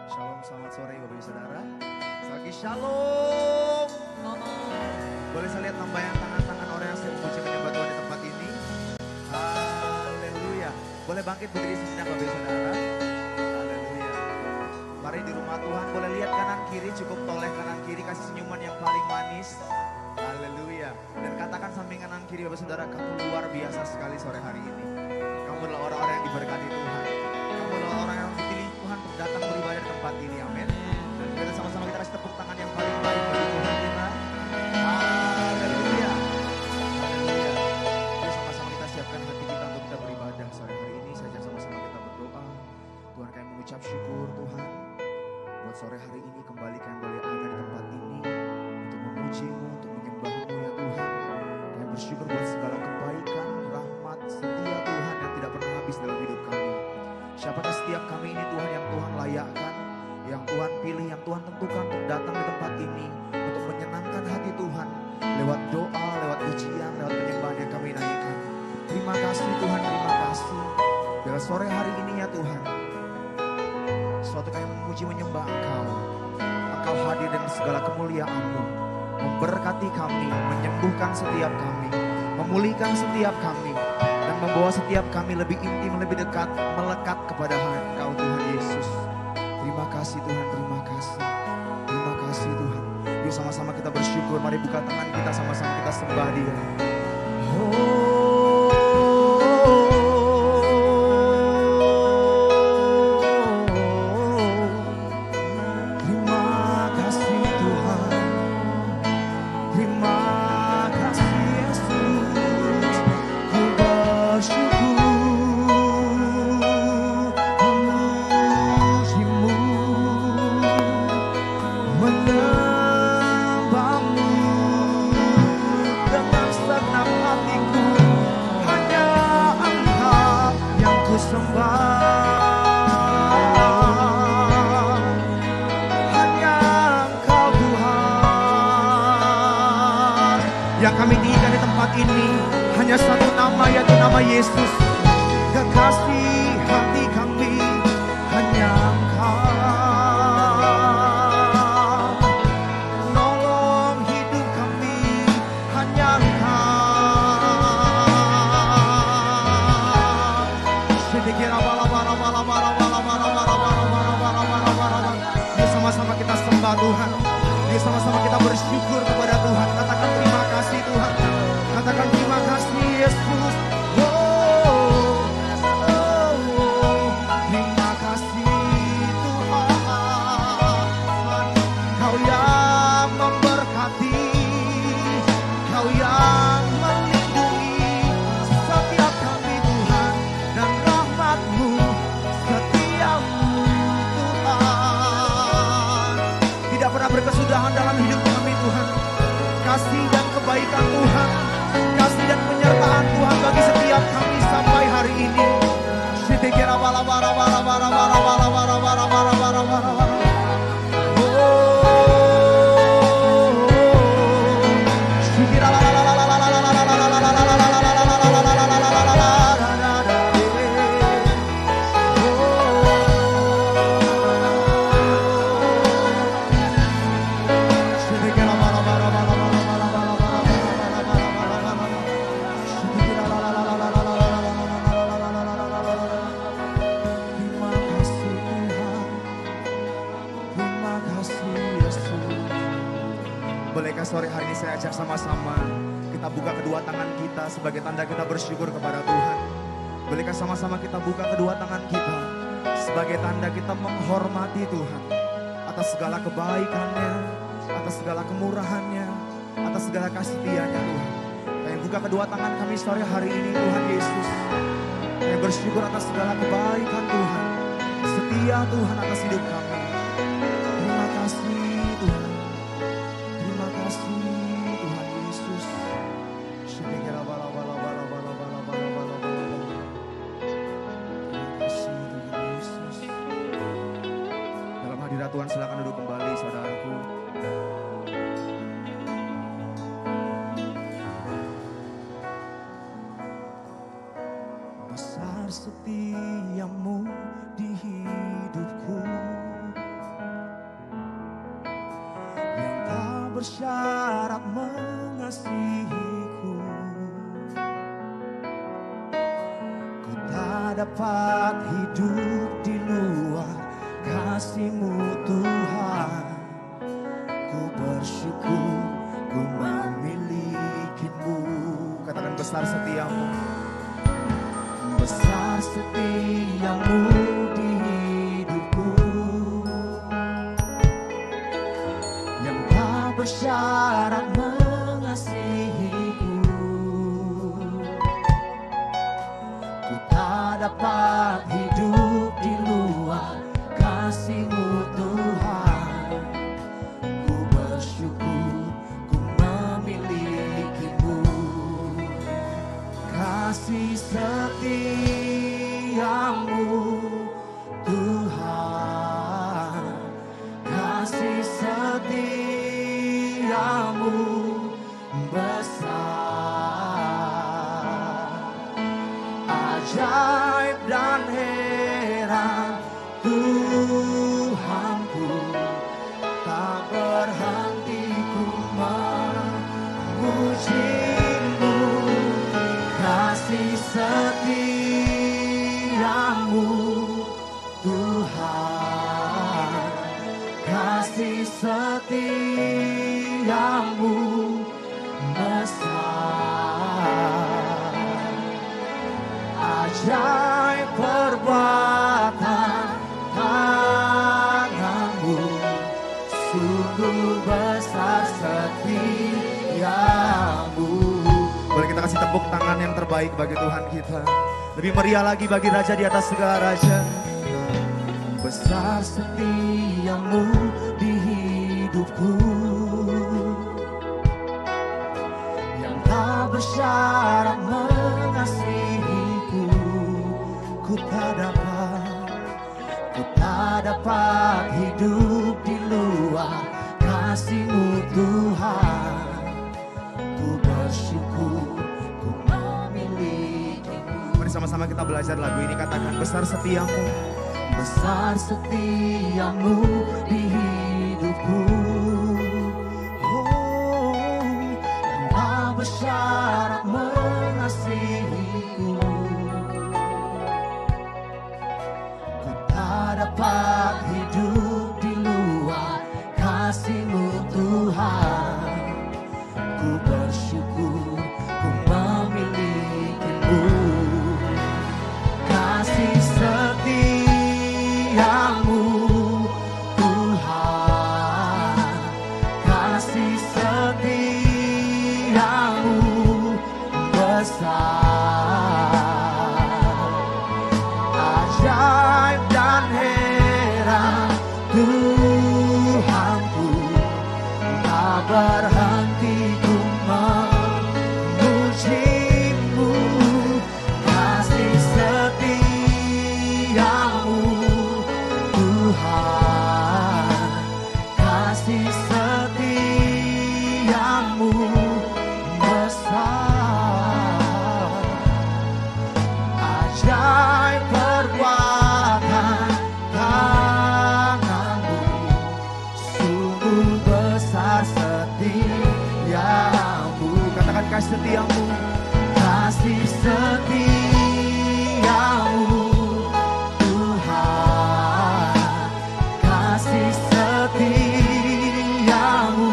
Shalom, selamat sore Bapak Ibu Saudara. Lagi shalom. Boleh saya lihat tambahan tangan-tangan orang yang sedang memuji menyembah Tuhan di tempat ini. Haleluya. Boleh bangkit berdiri sejenak Bapak Ibu Saudara. Haleluya. Mari di rumah Tuhan boleh lihat kanan kiri, cukup toleh kanan kiri, kasih senyuman yang paling manis. Haleluya. Dan katakan samping kanan kiri Bapak Saudara, kamu luar biasa sekali sore hari ini. Kamu adalah orang-orang yang diberkati Tuhan. Kamu adalah orang yang dipilih Tuhan untuk datang beribadah di tempat ini. Amin. Dan kita sama-sama kita kasih tepuk tangan yang paling baik bagi Tuhan kita. Haleluya. Haleluya. Yuk sama-sama kita siapkan hati kita untuk kita beribadah sore hari ini. Saja sama-sama kita berdoa. Tuhan, kami mengucap syukur Tuhan. Buat sore hari ini kembali kami boleh ada di tempat ini. Untuk memuji-Mu, untuk menyembah-Mu ya Tuhan. Kami bersyukur buat segala kebaikan, rahmat, setia Tuhan yang tidak pernah habis dalam hidup kami. Siapakah setiap kami ini Tuhan yang Tuhan layakkan, yang Tuhan pilih, yang Tuhan tentukan untuk datang di tempat ini, untuk menyenangkan hati Tuhan, lewat doa, lewat ujian, lewat penyembahan yang kami naikkan. Terima kasih Tuhan, terima kasih. Bila sore hari ini ya Tuhan, suatu kami memuji menyembah Engkau. Engkau hadir dengan segala kemuliaan-Mu, memberkati kami, menyembuhkan setiap kami, memulihkan setiap kami, dan membawa setiap kami lebih intim, lebih dekat, melekat kepada Engkau Tuhan Yesus. Terima kasih Tuhan, terima kasih. Terima kasih Tuhan. Yuk sama-sama kita bersyukur, mari buka tangan kita, sama-sama kita sembah Dia. Yang kami tinggikan di tempat ini hanya satu nama, yaitu nama Yesus. Kekasih hati kami hanya Engkau, nolong hidup kami hanya Engkau. Yuk sama-sama kita sembah Tuhan. Yuk sama-sama kita bersyukur kepada Tuhan. Katakan terima kasih Tuhan. Katakan terima kasih Yesus. Terima kasih Tuhan. Kau yang memberkati, Kau yang melindungi setiap kami Tuhan, dan rahmat-Mu setiamu Tuhan. Tidak pernah berkesudahan dalam hidup kami Tuhan. Kasih dan kebaikan Tuhan, kasih dan penyertaan Tuhan bagi setiap kami sampai hari ini. Bolehkah sore hari ini saya ajak sama-sama kita buka kedua tangan kita sebagai tanda kita bersyukur kepada Tuhan. Bolehkah sama-sama kita buka kedua tangan kita sebagai tanda kita menghormati Tuhan atas segala kebaikannya, atas segala kemurahannya, atas segala kasih-Nya Tuhan. Kami buka kedua tangan kami sore hari ini Tuhan Yesus. Kami bersyukur atas segala kebaikan Tuhan, setia Tuhan atas hidup kami. Terima kasih Tuhan. Terima kasih Tuhan Yesus. Terima kasih Tuhan Yesus. Dalam hadirat Tuhan silakan duduk kembali saudaraku. Besar setiamu di hidupku, bersyarat mengasihiku. Ku tak dapat hidup di luar kasih-Mu Tuhan. Ku bersyukur ku memiliki-Mu. Katakan besar setiamu. Besar setiamu di hidupku, yang tak bersyarat mengasihiku. Ku tak dapat hidup di luar kasih-Mu Tuhan. Ku bersyukur ku memiliki-Mu. Kasih setiamu Tuhan, kasih setiamu besar, ajaib dan heran Tuhanku, tak berhenti ku memuji-Mu. Kasih setiamu Tuhan, kasih setiamu besar, ajaib perbuatan tangan-Mu, sungguh besar setiamu. Boleh kita kasih tepuk tangan yang terbaik bagi Tuhan kita. Lebih meriah lagi bagi Raja di atas segala raja. Besar setiamu di hidupku, yang tak bersyarat mengasihiku. Ku tak dapat hidup di luar kasih-Mu Tuhan. Ku bersyukur ku memiliki-Mu. Mari sama-sama kita belajar lagu ini. Katakan besar setiamu. Besar setiamu di hidupku, oh, yang tak bersyarat mengasihiku. Ku tak dapat hidup di luar kasih-Mu Tuhan. Ku bersyukur ku memiliki-Mu. Kasih setiamu Tuhan, kasih setiamu besar, ajaib dan heran Tuhanku, tak berhenti ku memuji-Mu. Kasih setiamu Tuhan, kasih setiamu besar, ajaib perbuatan tangan-Mu, sungguh besar setiamu. Katakan kasih setiamu. Kasih setiamu Tuhan, kasih setiamu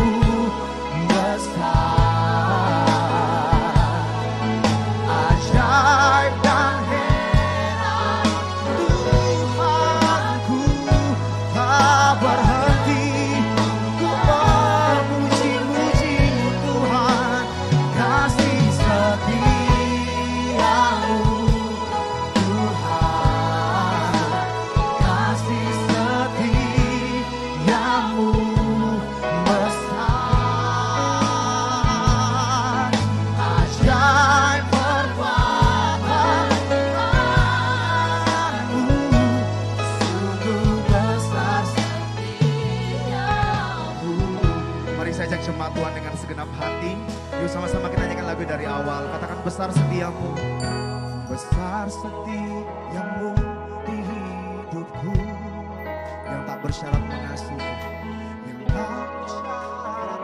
besar, ajaib dan heran Tuhanku, tak berhenti ku memuji-muji-Mu Tuhan. Kasih setiamu Tuhan, kasih setiamu besar, ajaib perbuatan tangan-Mu, sungguh besar setiamu. Mari saya ajak jemaat Tuhan dengan segenap hati. Yuk sama-sama kita nyanyikan lagu dari awal. Katakan besar setiamu. Besar setiamu di hidupku, yang tak bersyarat mengasihi, yang tak bersyarat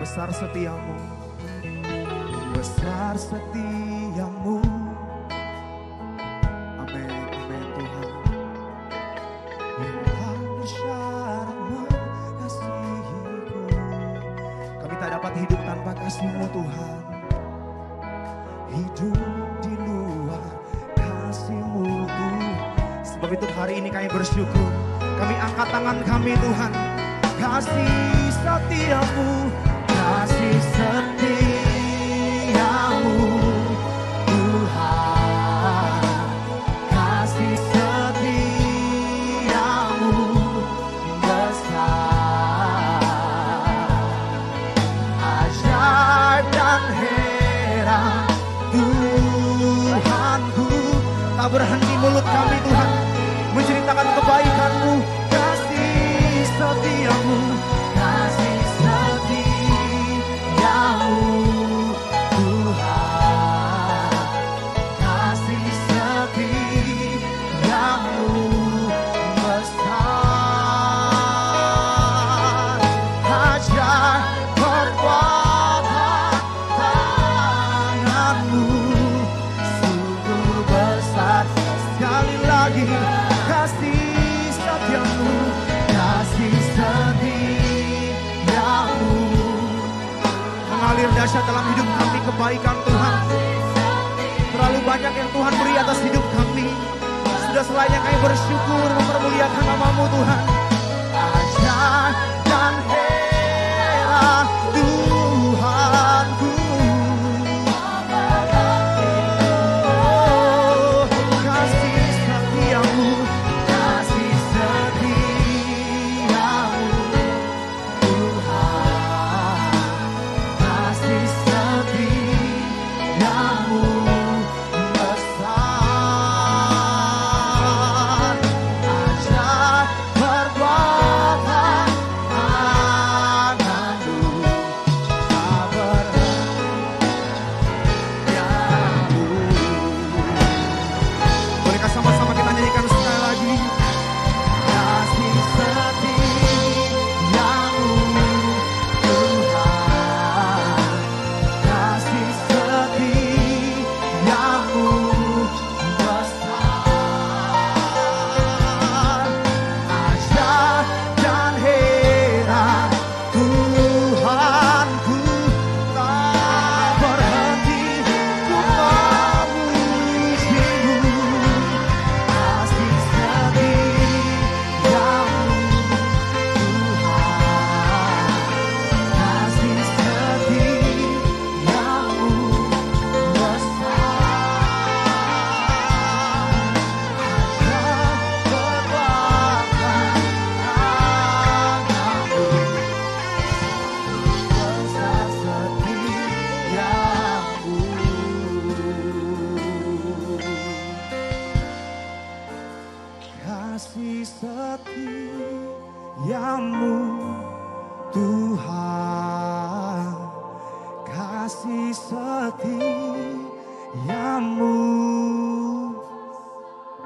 besar setiamu, besar setiamu. Amin, amin Tuhan. Yang bersyarat mengasihiku. Kami tak dapat hidup tanpa kasih-Mu Tuhan. Hidup di luar kasih-Mu Tuhan. Sebab itu hari ini kami bersyukur. Kami angkat tangan kami Tuhan. Kasih setiamu, kasih setiamu Tuhan. Kasih setiamu besar, ajaib dan heran Tuhanku. Tak berhenti mulut kami Tuhan menceritakan kebaikan-Mu. Kasih setiamu, kasih setiamu Tuhan. Kasih setiamu besar, ajaib perbuatan tangan-Mu sungguh besar. Sekali lagi, kasih setiamu, kasih setiamu mengalir dahsyat dalam hidup kami. Kebaikan Tuhan terlalu banyak yang Tuhan beri atas hidup kami. Sudah selayaknya kami bersyukur mempermuliakan nama-Mu Tuhan. Ajaib dan heran Tuhanku. Kasih setiamu, kasih setiamu Tuhan. Kasih setiamu besar, ajaib perbuatan tangan-Mu tak berhenti. Bolehkah sama-sama kita nyanyikan sekali lagi? Kasih setiamu Tuhan. Kasih setiamu besar, ajaib dan heran Tuhanku. Tak berhenti ku memuji-Mu. Kasih setiamu Tuhan. Kasih setiamu besar, ajaib perbuatan tangan-Mu besar setiamu. Kasih setiamu Tuhan. Kasih setiamu.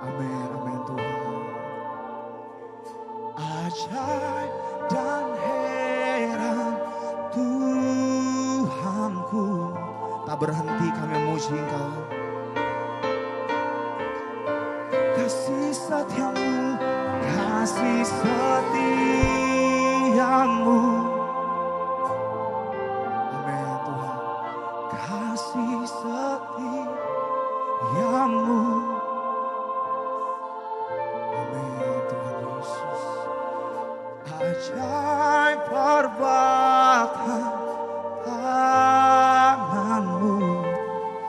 Amin, amin Tuhan. Ajaib dan heran Tuhanku. Tak berhenti kami memuji Engkau. Kasih setiamu, kasih setiamu. Amin Tuhan. Kasih setiamu. Amin Tuhan Yesus. Ajaib perbuatan tangan-Mu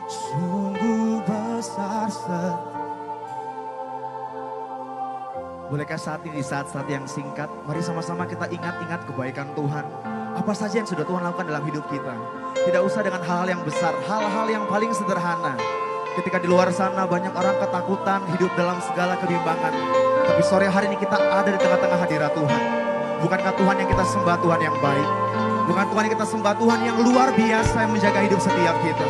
sungguh besar. Bolehkah saat ini, di saat-saat yang singkat, mari sama-sama kita ingat-ingat kebaikan Tuhan. Apa saja yang sudah Tuhan lakukan dalam hidup kita. Tidak usah dengan hal-hal yang besar, hal-hal yang paling sederhana. Ketika di luar sana banyak orang ketakutan, hidup dalam segala kebimbangan. Tapi sore hari ini kita ada di tengah-tengah hadirat Tuhan. Bukankah Tuhan yang kita sembah Tuhan yang baik? Bukan Tuhan yang kita sembah Tuhan yang luar biasa yang menjaga hidup setiap kita.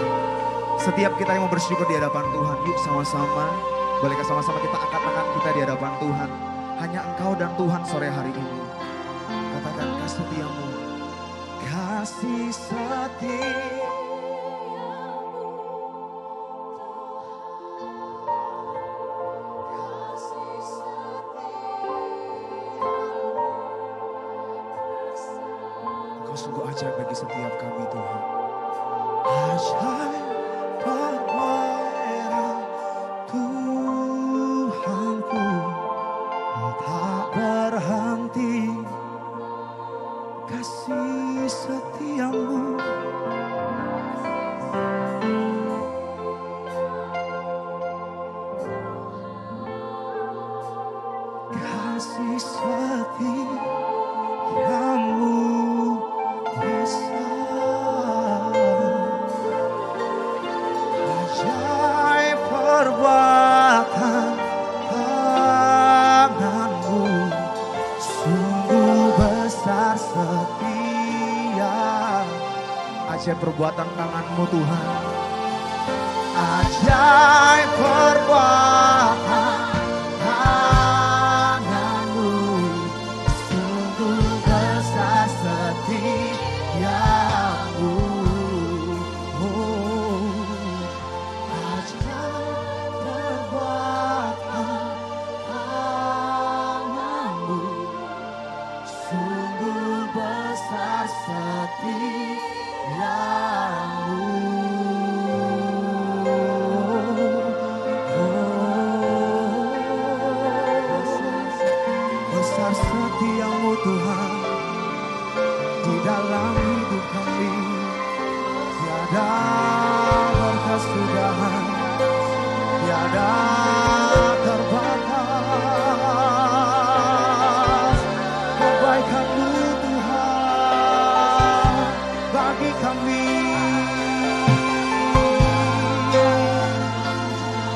Setiap kita yang mau bersyukur di hadapan Tuhan, yuk sama-sama. Bolehkah sama-sama kita angkat tangan kita di hadapan Tuhan. Hanya Engkau dan Tuhan sore hari ini. Katakan kasih setiamu, kasih setia. Engkau sungguh ajaib bagi setiap kami Tuhan. Ajaib perwira Tuhanku, tak berhenti kasih setiamu. Kasih setiamu besar, ajaib perbuatan tanganmu, sungguh besar setia. Ajaib perbuatan tanganmu Tuhan, ajaib perbuatan tanganmu, sungguh besar setiamu. Oh, ajaib perbuatan tanganmu, sungguh besar setiamu. Besar setiamu Tuhan di dalam hidup kami, tiada berkesudahan, tiada terbatas. Kebaikan-Mu Tuhan bagi kami,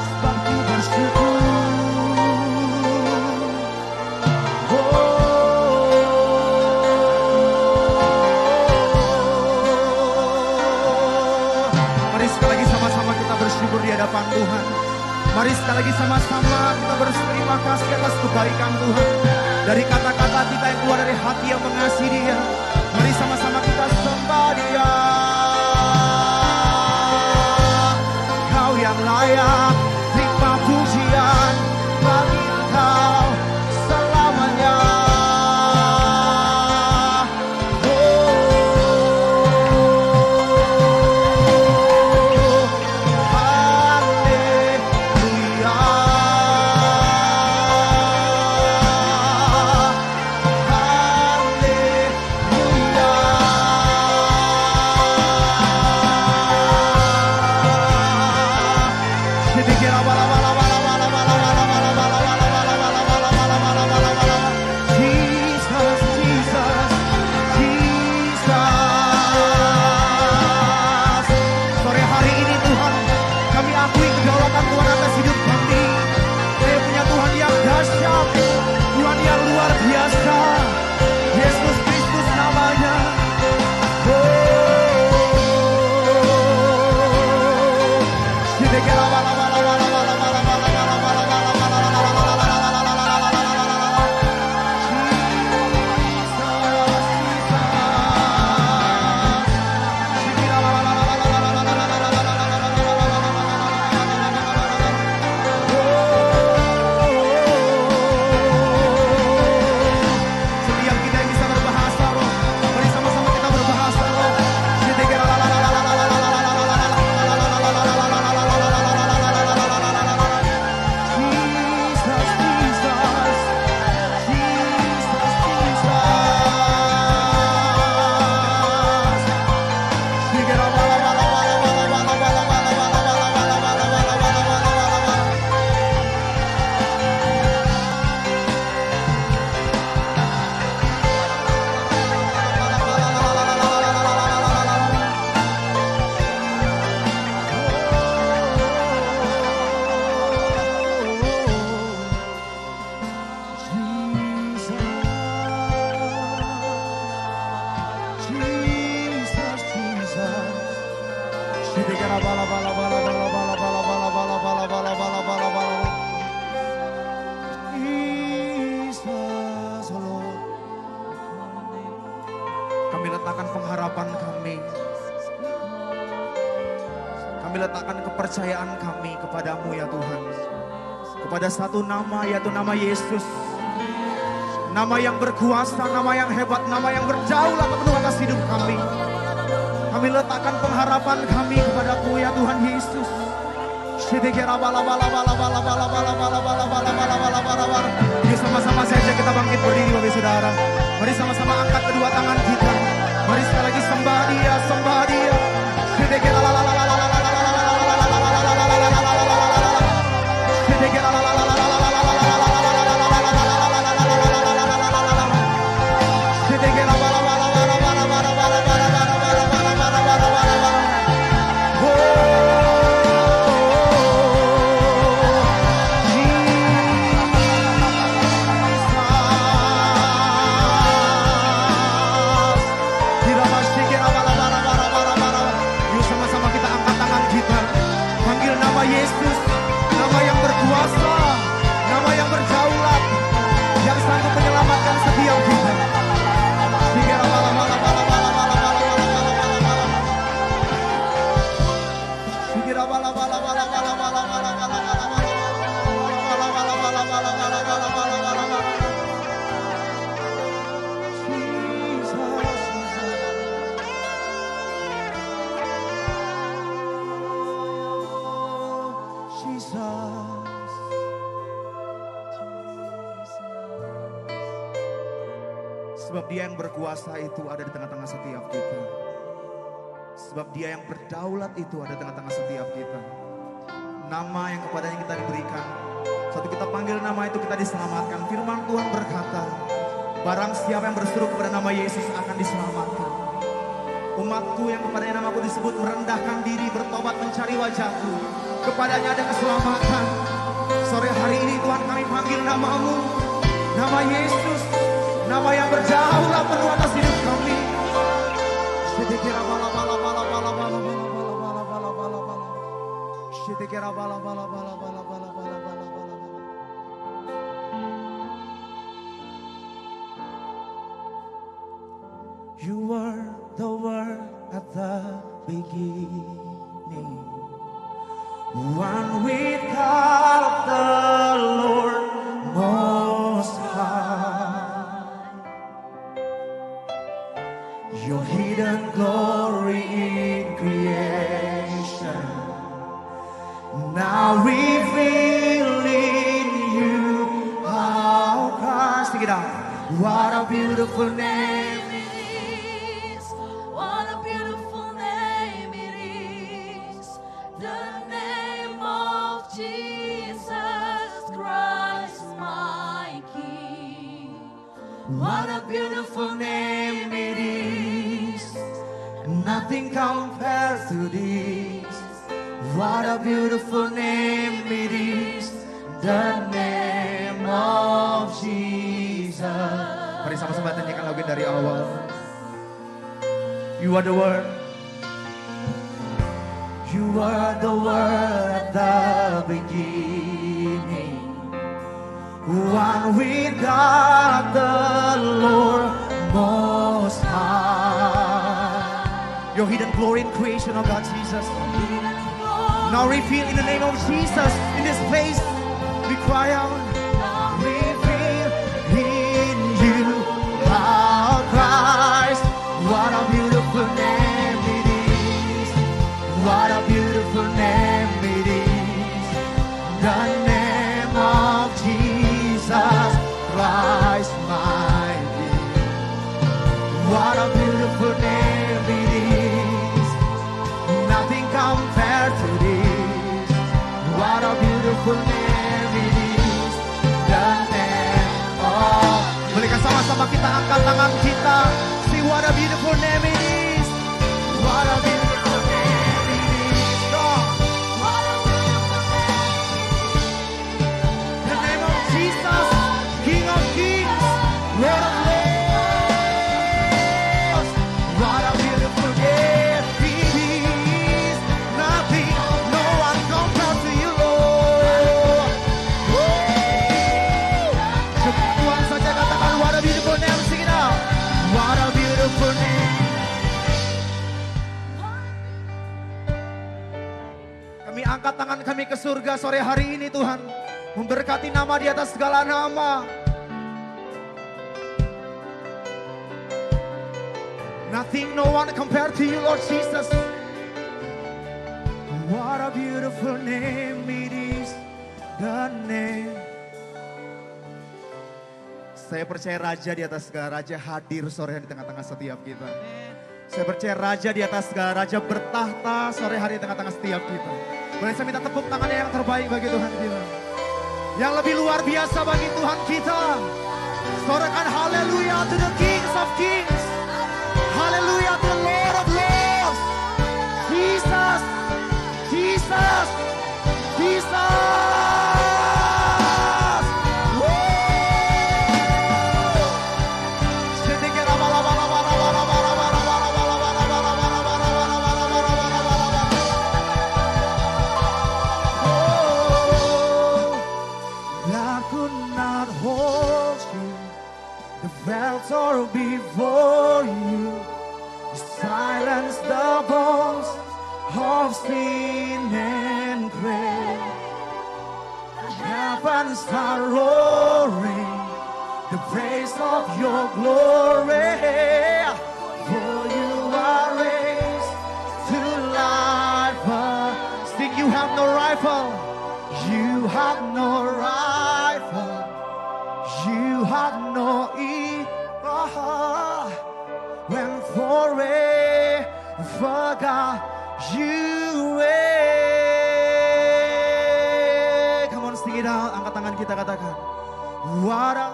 sebab Ku bersyukur. Bersyukur di hadapan Tuhan. Mari sekali lagi sama-sama kita berterima kasih atas kebaikan Tuhan. Dari kata-kata kita yang keluar dari hati yang mengasihi Dia. Mari sama-sama kita sembah Dia. Kau yang layak terima pujian, bagi Engkau selamanya. Kami letakkan pengharapan kami. Kami letakkan kepercayaan kami kepadamu ya Tuhan. Kepada satu nama, yaitu nama Yesus. Nama yang berkuasa, nama yang hebat, nama yang berdaulat penuh atas hidup kami. Kami letakkan pengharapan kami kepadamu ya Tuhan Yesus. Yuk sama-sama saja kita bangkit berdiri Bapak Saudara. Mari sama-sama angkat kedua tangan kita. Mari sekali lagi sembah Dia, sembah Dia. Sebab Dia yang berkuasa itu ada di tengah-tengah setiap kita. Sebab Dia yang berdaulat itu ada di tengah-tengah setiap kita. Nama yang kepadanya kita diberikan. Satu kita panggil nama itu kita diselamatkan. Firman Tuhan berkata, barang siapa yang berseru kepada nama Yesus akan diselamatkan. Umatku yang kepadanya namaku disebut merendahkan diri, bertobat, mencari wajahku. Kepadanya ada keselamatan. Sore hari ini Tuhan kami panggil namamu, nama Yesus. Nama yang berdaulat penuh atas hidup kami. You were the word at the beginning, one with God the Lord Most High. Your hidden glory in creation, now revealed in you how Christ. Sing it out. What a beautiful name. What a beautiful name it is. Nothing compares to this. What a beautiful name it is. The name of Jesus. Mari sama-sama nyanyikan lagu dari awal. You are the word. You are the word at the beginning. One with God the Lord Most High. Your hidden glory in creation, oh God Jesus. Now reveal in the name of Jesus in this place. We cry out. Reveal in you our Christ. What a beautiful name it is. What a beautiful name it is. The name of Jesus Christ my King. What a beautiful name it is. Nothing compared to this. What a beautiful name it is. The name of. Bolehkah sama-sama kita angkat tangan kita. See what a beautiful name it is. What a beautiful name it is. God. What a beautiful name it is. The name of Jesus, King of Kings, Lord of Lords. What a beautiful name it is. Nothing, no one compared to you, Lord. Tuhan saja katakan what a beautiful name. Sing it out. What a beautiful name. kami ke surga sore hari ini Tuhan. Memberkati nama di atas segala nama. Nothing, no one compared to you, Lord Jesus. What a beautiful name it is, the name. Saya percaya Raja di atas segala Raja hadir sore hari di tengah-tengah setiap kita. Saya percaya Raja di atas segala Raja bertahta sore hari di tengah-tengah setiap kita. Boleh saya minta tepuk tangannya yang terbaik bagi Tuhan kita. Yang lebih luar biasa bagi Tuhan kita. Sorakan haleluya to the Kings of Kings. Haleluya to the Lord of Lords. Jesus, Jesus, Jesus. Or before you, silence the bones of sin and grave. The heavens are roaring the praise of your glory. For you are raised to life. Sing, you have no rival. You have no rival. You have no equal. When forever God you reign. Come on, sing it out. Angkat tangan kita, katakan what a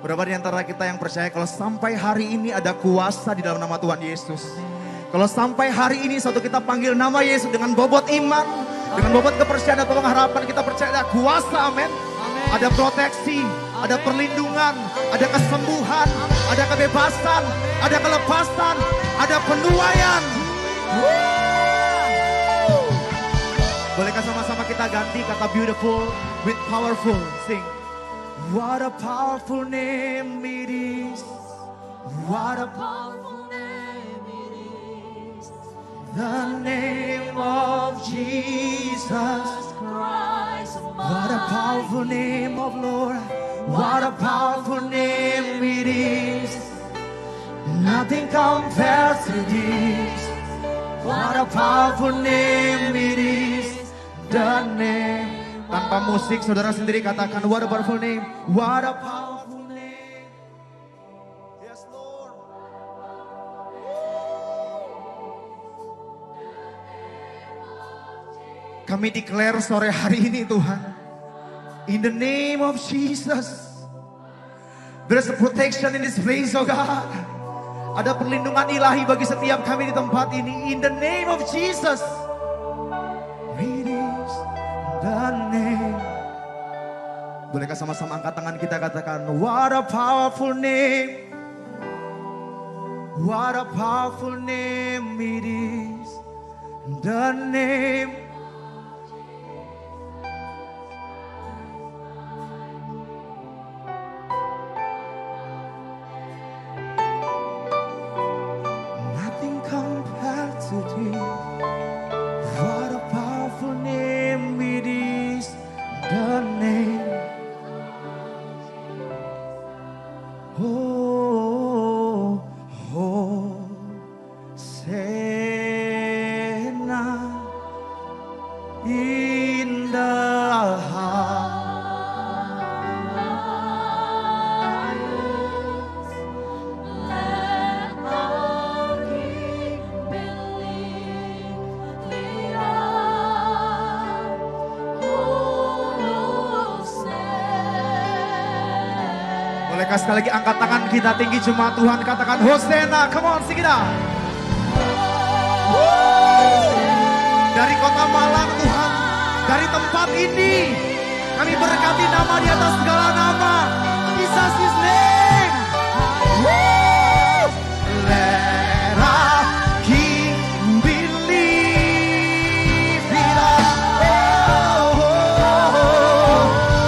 Berapa di antara kita yang percaya kalau sampai hari ini ada kuasa di dalam nama Tuhan Yesus. Kalau sampai hari ini suatu kita panggil nama Yesus dengan bobot iman, dengan bobot kepercayaan dan pengharapan, kita percaya ada kuasa, amin. Ada proteksi, ada perlindungan, ada kesembuhan, ada kebebasan, ada kelepasan, ada penuaian. Bolehkah sama-sama kita ganti kata beautiful with powerful? Sing. What a powerful name it is. What a powerful name it is. The name of Jesus Christ. What a powerful name of Lord. What a powerful name it is. Nothing compares to this. What a powerful name it is. The name. Tanpa musik, saudara sendiri katakan, what a powerful name. What a powerful name. Yes, Lord. Kami declare sore hari ini Tuhan, in the name of Jesus, there's a protection in this place, oh God. Ada perlindungan ilahi bagi setiap kami di tempat ini. In the name of Jesus. The name. Bolehkah sama-sama angkat tangan kita katakan, what a powerful name. What a powerful name it is. The name. Nothing compared to this. What a powerful name it is. The name. Oh, Hosanna in the highest. Let our King be lifted up. Bolehkah sekali lagi angkat tangan kita tinggi jemaat Tuhan, katakan Hosanna. Come on, sing it out. Dari kota Malang Tuhan, dari tempat ini, kami berkati nama di atas segala nama. Jesus His name. Woo! Let our King believe in us.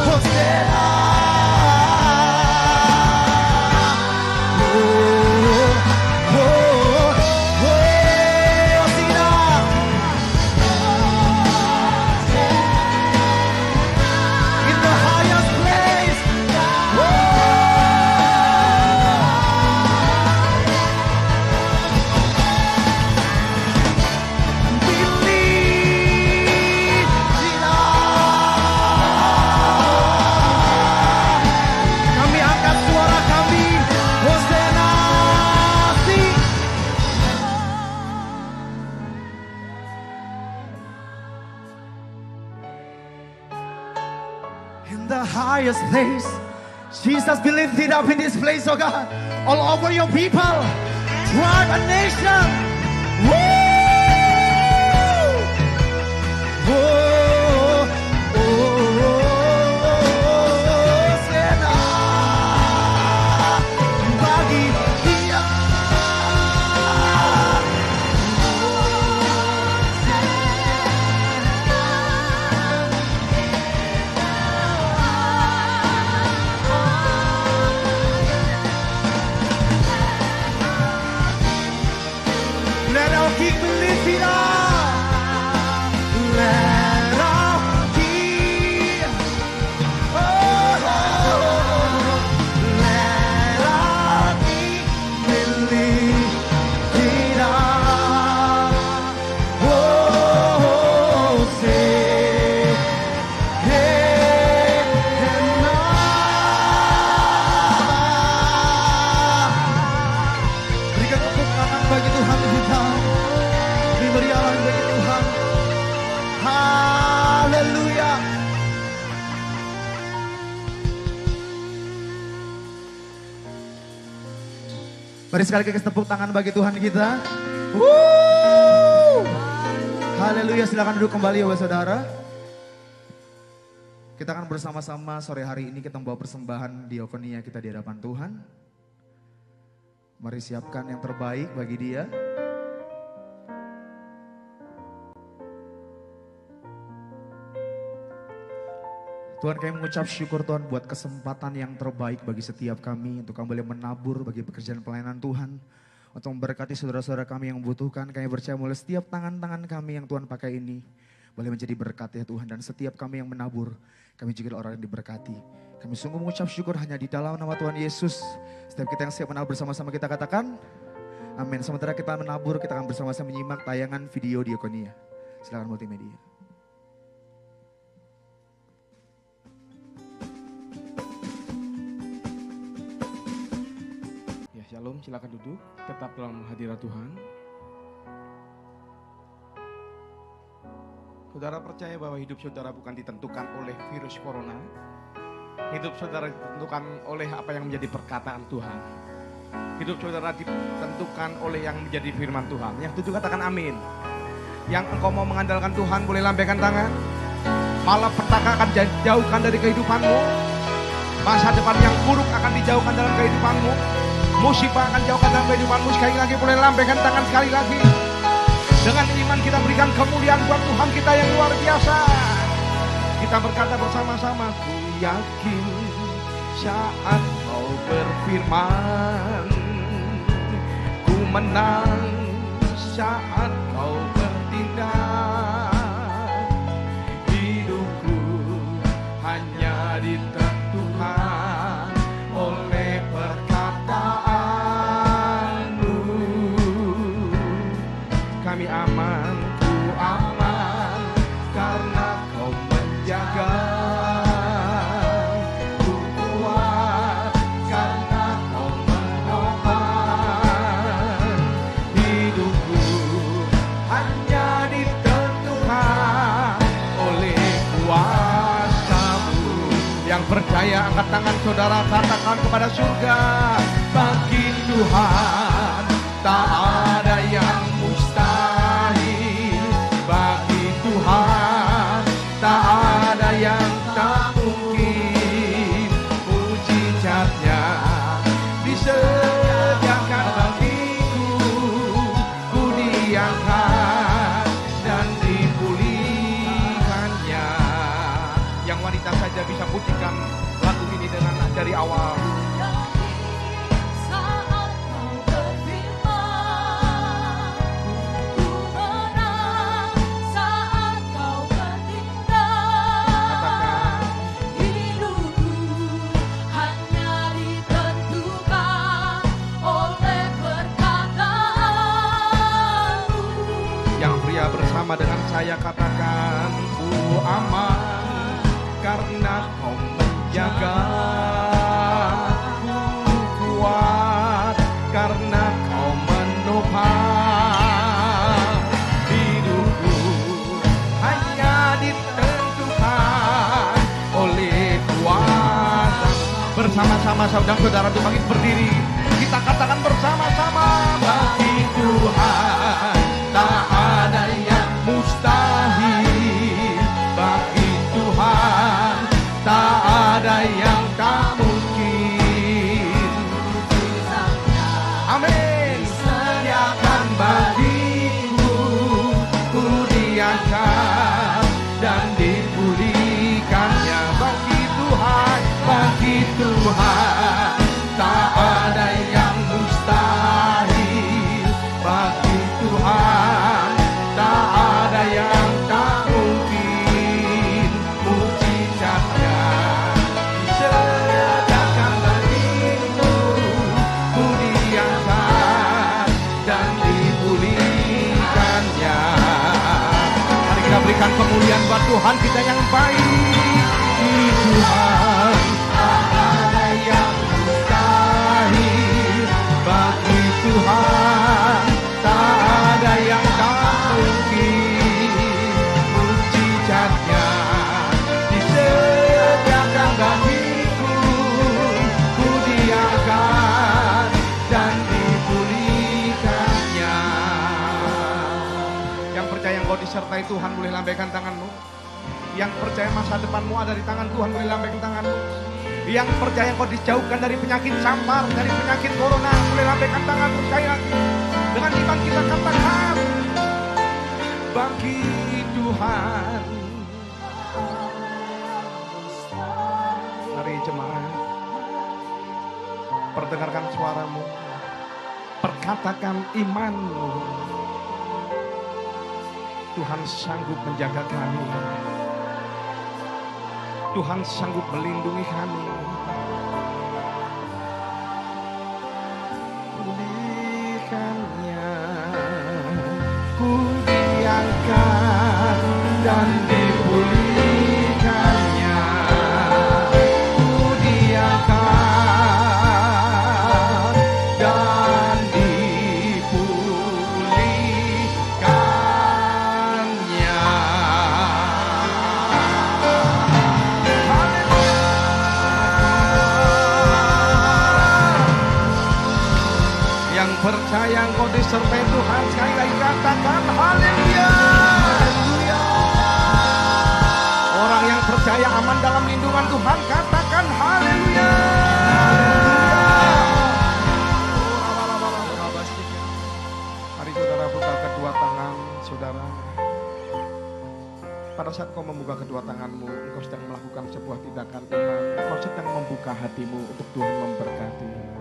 Hosanna. In the highest place. Believe in us. Kami angkat suara kami. Hosanna. In the highest place, Jesus be lifted up in this place, oh God, all over your people, tribe and nation. Woo! Oh, oh, Hosanna bagi Dia. Let our King be lifted up. Let our King. Oh, let our King be lifted up. Oh, say, hey, berikan tepuk tangan bagi Tuhan kita. Berikan bagi Tuhan. Haleluya. Mari sekali lagi tepuk tangan bagi Tuhan kita. Haleluya, silakan duduk kembali ya saudara. Kita akan bersama-sama sore hari ini kita membawa persembahan diakonia kita di hadapan Tuhan. Mari siapkan yang terbaik bagi Dia. Tuhan, kami mengucap syukur Tuhan buat kesempatan yang terbaik bagi setiap kami untuk kami boleh menabur bagi pekerjaan pelayanan Tuhan. Untuk memberkati saudara-saudara kami yang membutuhkan, kami percaya mulai setiap tangan-tangan kami yang Tuhan pakai ini boleh menjadi berkat ya Tuhan. Dan setiap kami yang menabur, kami juga orang yang diberkati. Kami sungguh mengucap syukur hanya di dalam nama Tuhan Yesus. Setiap kita yang siap menabur bersama-sama kita katakan, amin. Sementara kita menabur, kita akan bersama-sama menyimak tayangan video diakonia. Silakan multimedia. Shalom, silakan duduk, tetap dalam hadirat Tuhan. Saudara percaya bahwa hidup saudara bukan ditentukan oleh virus corona. Hidup saudara ditentukan oleh apa yang menjadi perkataan Tuhan. Hidup saudara ditentukan oleh yang menjadi firman Tuhan. Yang setuju katakan amin. Yang engkau mau mengandalkan Tuhan boleh lambaikan tangan. Malapetaka akan dijauhkan dari kehidupanmu. Masa depan yang buruk akan dijauhkan dalam kehidupanmu. Musibah akan jauhkan dalam kehidupanmu. Sekali lagi boleh lambaikan tangan sekali lagi. Dengan iman kita berikan kemuliaan buat Tuhan kita yang luar biasa. Kita berkata bersama-sama, ku yakin saat kau berfirman, ku menang saat kau bertindak. Hidupku hanya ditentukan oleh perkataanmu. Kami aman, ku aman, karena kau menjaga. Ku kuat, karena kau menopang. Hidupku hanya ditentukan oleh kuasa-Mu. Yang percaya angkat tangan saudara, katakan kepada surga, bagi Tuhan tak ada yang mustahil, bagi pujikan lagu ini dengan dari awal. Saat kau berfirman, ku menang. Saat kau bertindak, hidupku hanya ditentukan oleh perkataanmu. Yang pria bersama dengan saya katakan, ku aman karena kau menjaga. Ku kuat karena kau menopang. Hidupku hanya ditentukan oleh kuasa. Bersama-sama saudara-saudara itu bangkit berdiri. Kita katakan bersama-sama, bagi Tuhan tak ada yang mustahil. Bagi Tuhan tak ada yang tak mungkin. Amin. Sediakan bagiku, ku diangkat dan dipulihkannya. Bagi Tuhan tak ada yang mustahil. Bagi Tuhan tak ada yang tak mungkin. Mujizatnya disediakan bagiku, ku diangkat dan dipulihkannya. Mari kita berikan kemuliaan buat Tuhan kita yang baik. Di Tuhan tak ada yang mustahil. Bagi Tuhan tak ada yang tak mungkin. Mujizatnya disediakan bagiku, ku diangkat dan dipulihkannya. Yang percaya engkau disertai Tuhan boleh lambaikan tanganmu. Yang percaya masa depanmu ada di tangan Tuhan boleh lambaikan tanganmu. Yang percaya engkau dijauhkan dari penyakit sampar, dari penyakit corona, boleh lambaikan tanganmu sekali lagi. Dengan iman kita katakan, bagi Tuhan. Mari jemaat, perdengarkan suaramu, perkatakan imanmu. Tuhan sanggup menjaga kami. Tuhan sanggup melindungi kami. Pulihkannya, ku diangkat dan dipulihkannya. Ku diangkat dan dipulihkannya. Yang percaya engkau disertai Tuhan sekali lagi katakan haleluya. Orang yang percaya aman dalam lindungan Tuhan katakan haleluya. Mari saudara buka kedua tangan saudara. Pada saat kau membuka kedua tanganmu, engkau sedang melakukan sebuah tindakan iman. Engkau sedang membuka hatimu untuk Tuhan memberkati.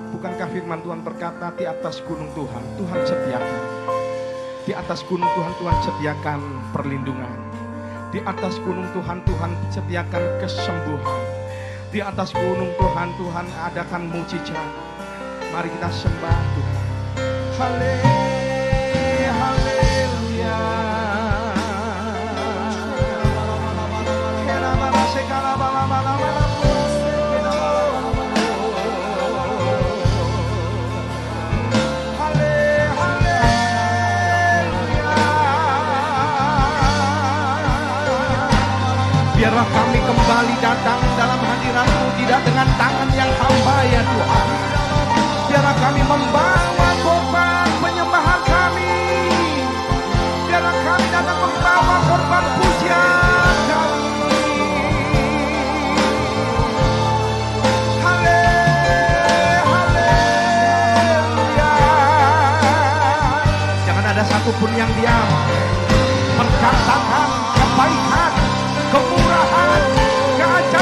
Bukankah firman Tuhan berkata di atas gunung Tuhan, Tuhan sediakan. Di atas gunung Tuhan, Tuhan sediakan perlindungan. Di atas gunung Tuhan, Tuhan sediakan kesembuhan. Di atas gunung Tuhan, Tuhan adakan mujizat. Mari kita sembah Tuhan. Haleluya. Biarlah kami kembali datang dalam hadirat-Mu, tidak dengan tangan yang hamba ya Tuhan. Biarlah kami membawa korban penyembahan kami. Biarlah kami datang membawa korban pujian kami. Haleluya. Jangan ada satupun yang diam. Perkatakan kebaikan, kemurahan, keajaiban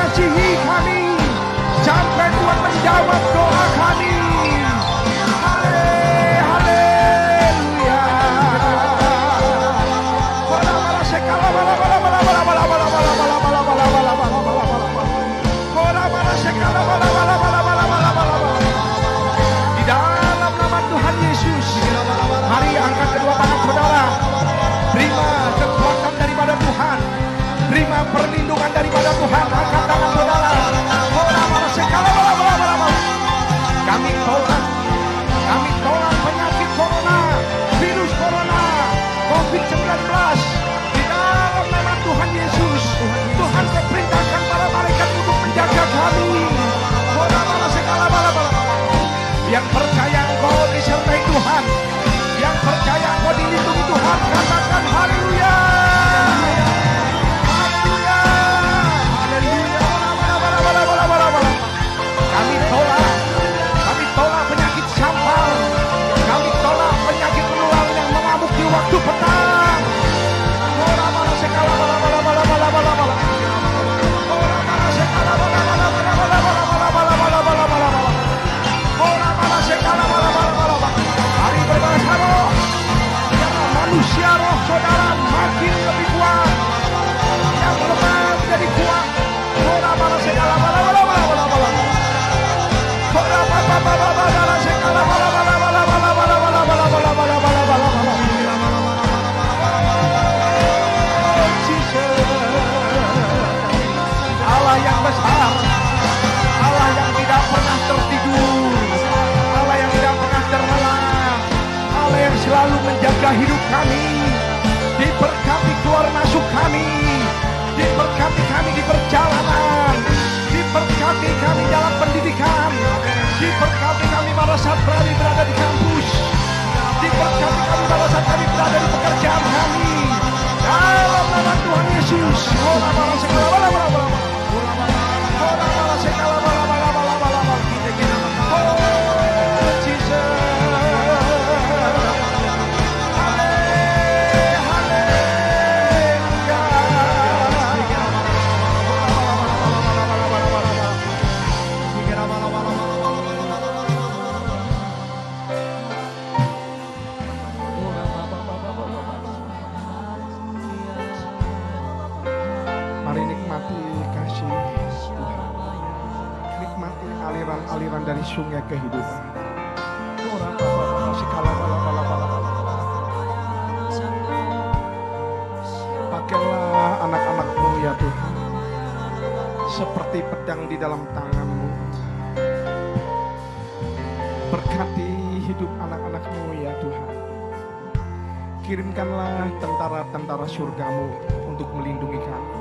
mengasihi kami sampai Tuhan menjawab doa kami. Haleluya. Di dalam nama Tuhan Yesus, mari angkat kedua tangan saudara. Terima kekuatan daripada Tuhan, terima perlindungan daripada Tuhan. Angkat tangan saudara. Kami tolak penyakit corona, virus corona, COVID-19 di dalam nama Tuhan Yesus. Tuhan perintahkan para malaikat untuk menjaga kami. Yang percaya engkau disertai Tuhan, yang percaya engkau dilindungi Tuhan, katakan haleluya. Kami tolak penyakit sampal, kami tolak penyakit menular yang mengamuk di waktu petang. Mari bersama, biarlah manusia roh saudara makin lebih kuat, yang lemah menjadi kuat. Allah yang besar, Allah yang tidak pernah tertidur, Allah yang tidak pernah terlelap, Allah yang selalu menjaga hidup kami. Diberkati keluar masuk kami, diberkati kami di perjalanan, diberkati kami dalam pendidikan, diberkati kami pada saat berada di kampus, diberkati kami pada saat kami berada di pekerjaan kami. Dalam nama Tuhan Yesus. Aliran dari sungai kehidupan. Pakailah anak-anak-Mu ya Tuhan, seperti pedang di dalam tangan-Mu. Berkati hidup anak-anak-Mu ya Tuhan. Kirimkanlah tentara-tentara surga-Mu untuk melindungi kami,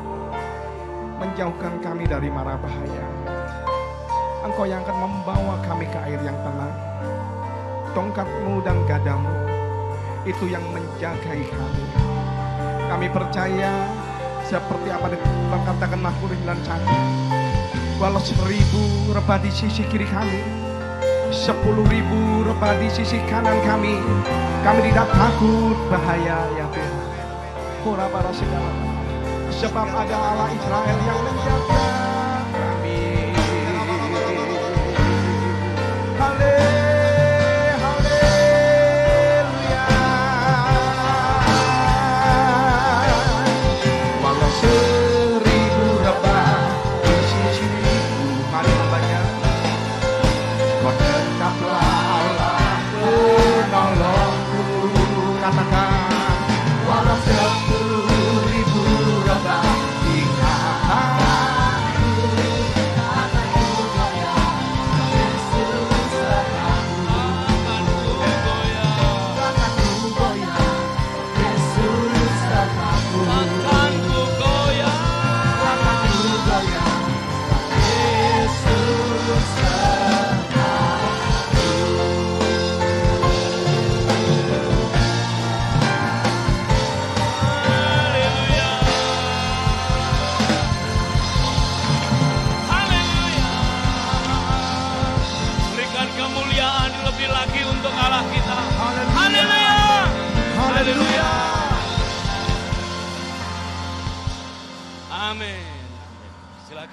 menjauhkan kami dari mara bahaya. Engkau yang akan membawa kami ke air yang tenang. Tongkat-Mu dan gadamu itu yang menjagai kami. Kami percaya seperti apa dikatakan Mazmur 91, walau 1000 rebah di sisi kiri kami, 10.000 rebah di sisi kanan kami tidak takut bahaya ya Tuhan. Kurabara segala, sebab ada Allah Israel yang menjaga kami. Haleluya. Walau 1000 rebah di sisimu, mari membacanya. Kau tetaplah Allah penolongku. Katakan, walau 10.000 rebah di hatiku,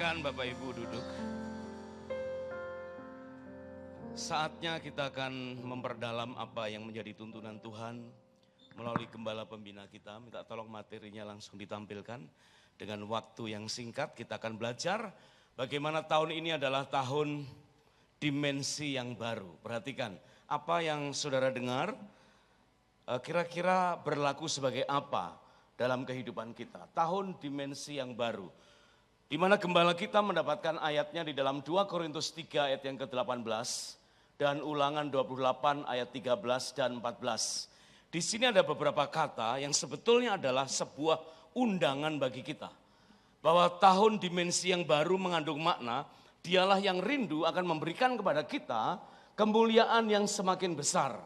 Silakan Bapak Ibu duduk. Saatnya kita akan memperdalam apa yang menjadi tuntunan Tuhan melalui gembala pembina kita. Minta tolong materinya langsung ditampilkan. Dengan waktu yang singkat kita akan belajar bagaimana tahun ini adalah tahun dimensi yang baru. Perhatikan apa yang saudara dengar kira-kira berlaku sebagai apa dalam kehidupan kita. Tahun dimensi yang baru. Di mana gembala kita mendapatkan ayatnya di dalam 2 Korintus 3 ayat yang ke-18 dan Ulangan 28 ayat 13 dan 14. Di sini ada beberapa kata yang sebetulnya adalah sebuah undangan bagi kita. Bahwa tahun dimensi yang baru mengandung makna, dialah yang rindu akan memberikan kepada kita kemuliaan yang semakin besar.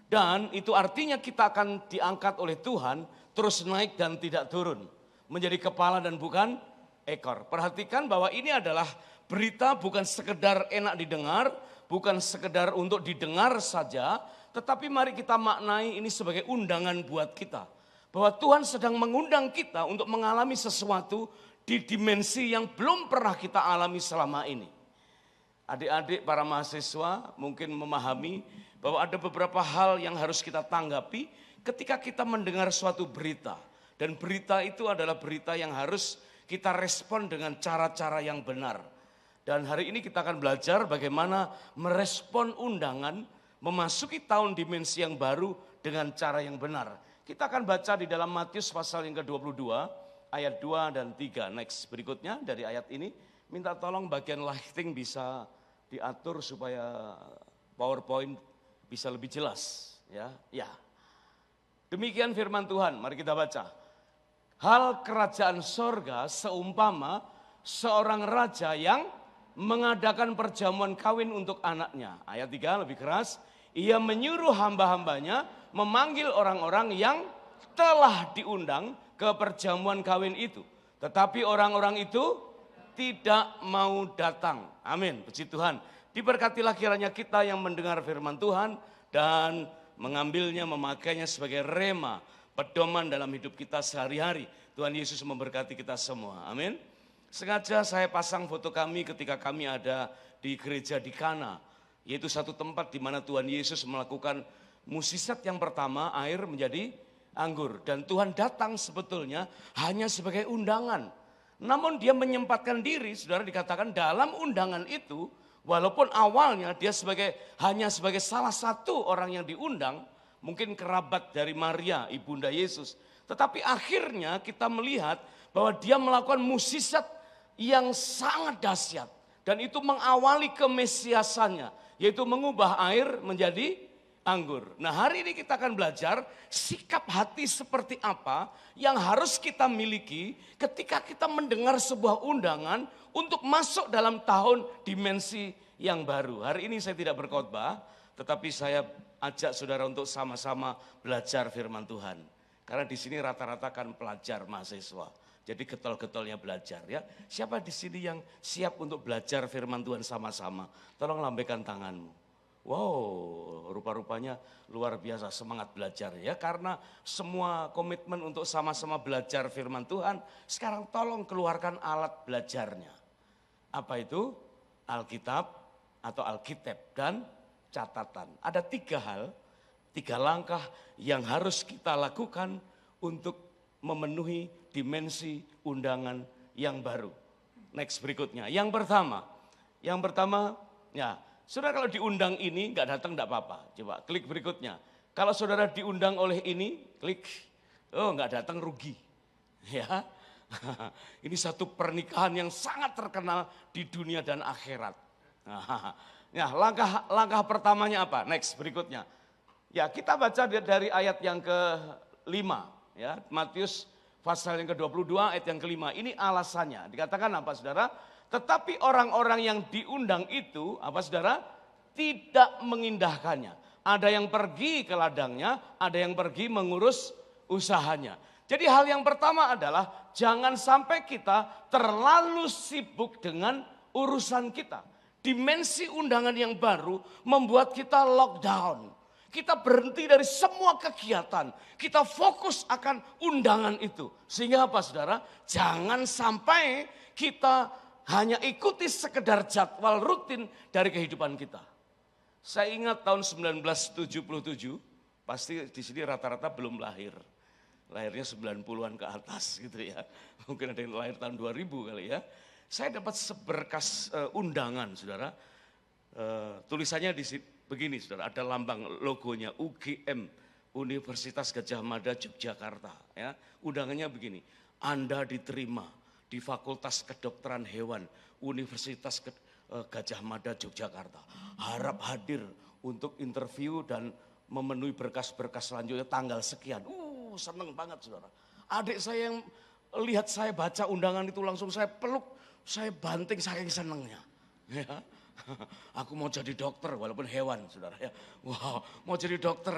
Dan itu artinya kita akan diangkat oleh Tuhan terus naik dan tidak turun. Menjadi kepala dan bukan ekor. Perhatikan bahwa ini adalah berita bukan sekedar enak didengar, bukan sekedar untuk didengar saja, tetapi mari kita maknai ini sebagai undangan buat kita. Bahwa Tuhan sedang mengundang kita untuk mengalami sesuatu di dimensi yang belum pernah kita alami selama ini. Adik-adik para mahasiswa mungkin memahami bahwa ada beberapa hal yang harus kita tanggapi ketika kita mendengar suatu berita. Dan berita itu adalah berita yang harus kita respon dengan cara-cara yang benar. Dan hari ini kita akan belajar bagaimana merespon undangan memasuki tahun dimensi yang baru dengan cara yang benar. Kita akan baca di dalam Matius pasal yang ke-22 ayat 2 dan 3. Next berikutnya dari ayat ini minta tolong bagian lighting bisa diatur supaya PowerPoint bisa lebih jelas ya. Ya. Demikian firman Tuhan, mari kita baca. Hal kerajaan sorga seumpama seorang raja yang mengadakan perjamuan kawin untuk anaknya. Ayat 3 lebih keras. Ia menyuruh hamba-hambanya memanggil orang-orang yang telah diundang ke perjamuan kawin itu. Tetapi orang-orang itu tidak mau datang. Amin. Puji Tuhan. Diberkatilah kiranya kita yang mendengar firman Tuhan dan mengambilnya, memakainya sebagai rema, pedoman dalam hidup kita sehari-hari. Tuhan Yesus memberkati kita semua. Amin. Sengaja saya pasang foto kami ketika kami ada di gereja di Kana. Yaitu satu tempat di mana Tuhan Yesus melakukan mukjizat yang pertama, air menjadi anggur. Dan Tuhan datang sebetulnya hanya sebagai undangan. Namun dia menyempatkan diri, saudara, dikatakan dalam undangan itu, walaupun awalnya dia hanya sebagai salah satu orang yang diundang, mungkin kerabat dari Maria, ibunda Yesus. Tetapi akhirnya kita melihat bahwa dia melakukan mukjizat yang sangat dahsyat. Dan itu mengawali kemesiasannya, yaitu mengubah air menjadi anggur. Nah, hari ini kita akan belajar sikap hati seperti apa yang harus kita miliki ketika kita mendengar sebuah undangan untuk masuk dalam tahun dimensi yang baru. Hari ini saya tidak berkhotbah, tetapi saya ajak saudara untuk sama-sama belajar firman Tuhan. Karena di sini rata-rata kan pelajar mahasiswa. Jadi getol-getolnya belajar ya. Siapa di sini yang siap untuk belajar firman Tuhan sama-sama? Tolong lambaikan tanganmu. Wow, rupa-rupanya luar biasa semangat belajar ya. Karena semua komitmen untuk sama-sama belajar firman Tuhan. Sekarang tolong keluarkan alat belajarnya. Apa itu? Alkitab atau Alkitab dan catatan. Ada 3 hal, 3 langkah yang harus kita lakukan untuk memenuhi dimensi undangan yang baru. Next berikutnya. Yang pertama, ya, saudara kalau diundang ini nggak datang nggak apa-apa. Coba klik berikutnya. Kalau saudara diundang oleh ini, klik, oh nggak datang rugi. Ya, ini satu pernikahan yang sangat terkenal di dunia dan akhirat. Ya, langkah pertamanya apa? Next berikutnya. Ya, kita baca dari ayat yang ke-5. Ya, Matius pasal yang ke-22 ayat yang ke-5. Ini alasannya. Dikatakan apa saudara? Tetapi orang-orang yang diundang itu, apa saudara? Tidak mengindahkannya. Ada yang pergi ke ladangnya, ada yang pergi mengurus usahanya. Jadi hal yang pertama adalah jangan sampai kita terlalu sibuk dengan urusan kita. Dimensi undangan yang baru membuat kita lockdown. Kita berhenti dari semua kegiatan. Kita fokus akan undangan itu. Sehingga apa saudara? Jangan sampai kita hanya ikuti sekedar jadwal rutin dari kehidupan kita. Saya ingat tahun 1977, pasti di sini rata-rata belum lahir. Lahirnya 90-an ke atas gitu ya. Mungkin ada yang lahir tahun 2000 kali ya. Saya dapat seberkas undangan, saudara. Tulisannya di sini begini, saudara. Ada lambang logonya UGM, Universitas Gadjah Mada Yogyakarta. Ya. Undangannya begini, Anda diterima di Fakultas Kedokteran Hewan Universitas Gadjah Mada Yogyakarta. Harap hadir untuk interview dan memenuhi berkas-berkas selanjutnya tanggal sekian. Seneng banget, saudara. Adik saya yang lihat saya baca undangan itu langsung saya peluk, saya banting saking senengnya. Ya. Aku mau jadi dokter walaupun hewan, saudara. Ya. Wow, mau jadi dokter.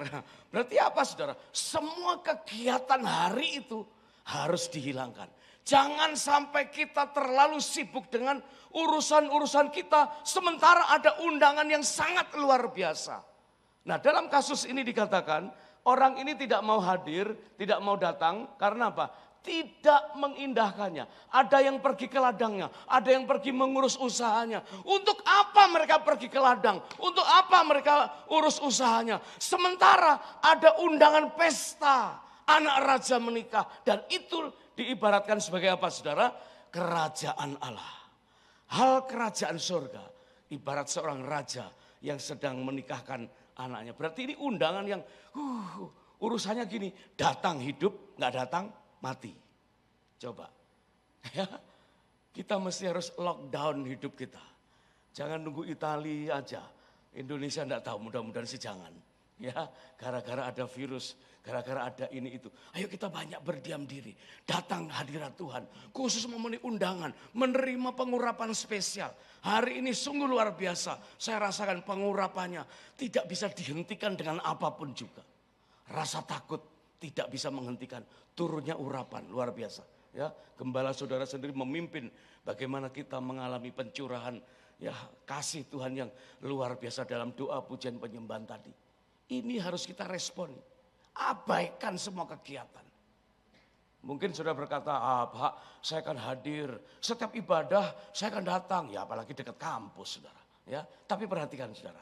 Berarti apa, saudara? Semua kegiatan hari itu harus dihilangkan. Jangan sampai kita terlalu sibuk dengan urusan-urusan kita sementara ada undangan yang sangat luar biasa. Nah, dalam kasus ini dikatakan orang ini tidak mau hadir, tidak mau datang karena apa? Tidak mengindahkannya. Ada yang pergi ke ladangnya, ada yang pergi mengurus usahanya. Untuk apa mereka pergi ke ladang? Untuk apa mereka urus usahanya? Sementara ada undangan pesta, anak raja menikah, dan itu diibaratkan sebagai apa, saudara? Kerajaan Allah. Hal kerajaan surga ibarat seorang raja yang sedang menikahkan anaknya. Berarti ini undangan yang urusannya gini, datang hidup, nggak datang mati. Coba, ya, kita mesti harus lockdown hidup kita. Jangan nunggu Italia aja. Indonesia enggak tahu, mudah-mudahan sih jangan. Ya, gara-gara ada virus, gara-gara ada ini itu. Ayo kita banyak berdiam diri. Datang hadirat Tuhan, khusus memenuhi undangan, menerima pengurapan spesial. Hari ini sungguh luar biasa. Saya rasakan pengurapannya tidak bisa dihentikan dengan apapun juga. Rasa takut tidak bisa menghentikan turunnya urapan, luar biasa. Ya, gembala saudara sendiri memimpin bagaimana kita mengalami pencurahan ya kasih Tuhan yang luar biasa dalam doa pujian penyembahan tadi. Ini harus kita respon. Abaikan semua kegiatan. Mungkin saudara berkata, Pak, saya akan hadir. Setiap ibadah saya akan datang. Ya apalagi dekat kampus, saudara. Ya, tapi perhatikan, saudara.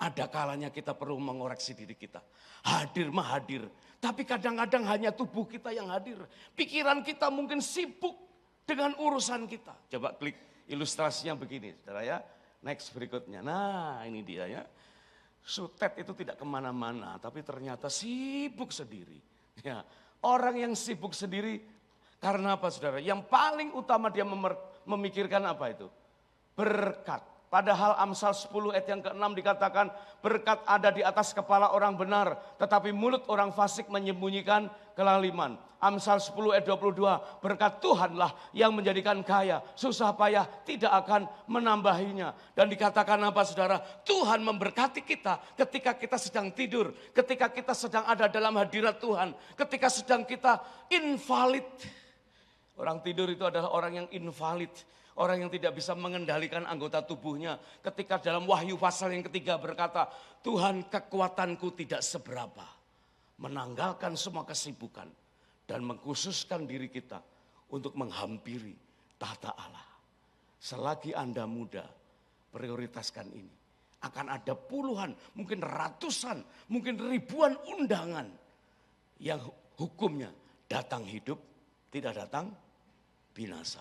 Ada kalanya kita perlu mengoreksi diri kita. Hadir mah hadir. Tapi kadang-kadang hanya tubuh kita yang hadir. Pikiran kita mungkin sibuk dengan urusan kita. Coba klik ilustrasinya begini, saudara ya. Next berikutnya. Nah ini dia ya. Sutet itu tidak kemana-mana, tapi ternyata sibuk sendiri. Ya, orang yang sibuk sendiri karena apa, saudara? Yang paling utama dia memikirkan apa itu? Berkat. Padahal Amsal 10 ayat yang ke-6 dikatakan berkat ada di atas kepala orang benar, tetapi mulut orang fasik menyembunyikan kelaliman. Amsal 10 ayat 22, berkat Tuhanlah yang menjadikan kaya, susah payah tidak akan menambahinya. Dan dikatakan apa, saudara? Tuhan memberkati kita ketika kita sedang tidur, ketika kita sedang ada dalam hadirat Tuhan, ketika sedang kita invalid. Orang tidur itu adalah orang yang invalid. Orang yang tidak bisa mengendalikan anggota tubuhnya. Ketika dalam Wahyu pasal yang ketiga berkata, Tuhan kekuatanku tidak seberapa. Menanggalkan semua kesibukan. Dan mengkhususkan diri kita untuk menghampiri tahta Allah. Selagi Anda muda, prioritaskan ini. Akan ada puluhan, mungkin ratusan, mungkin ribuan undangan. Yang hukumnya datang hidup, tidak datang binasa.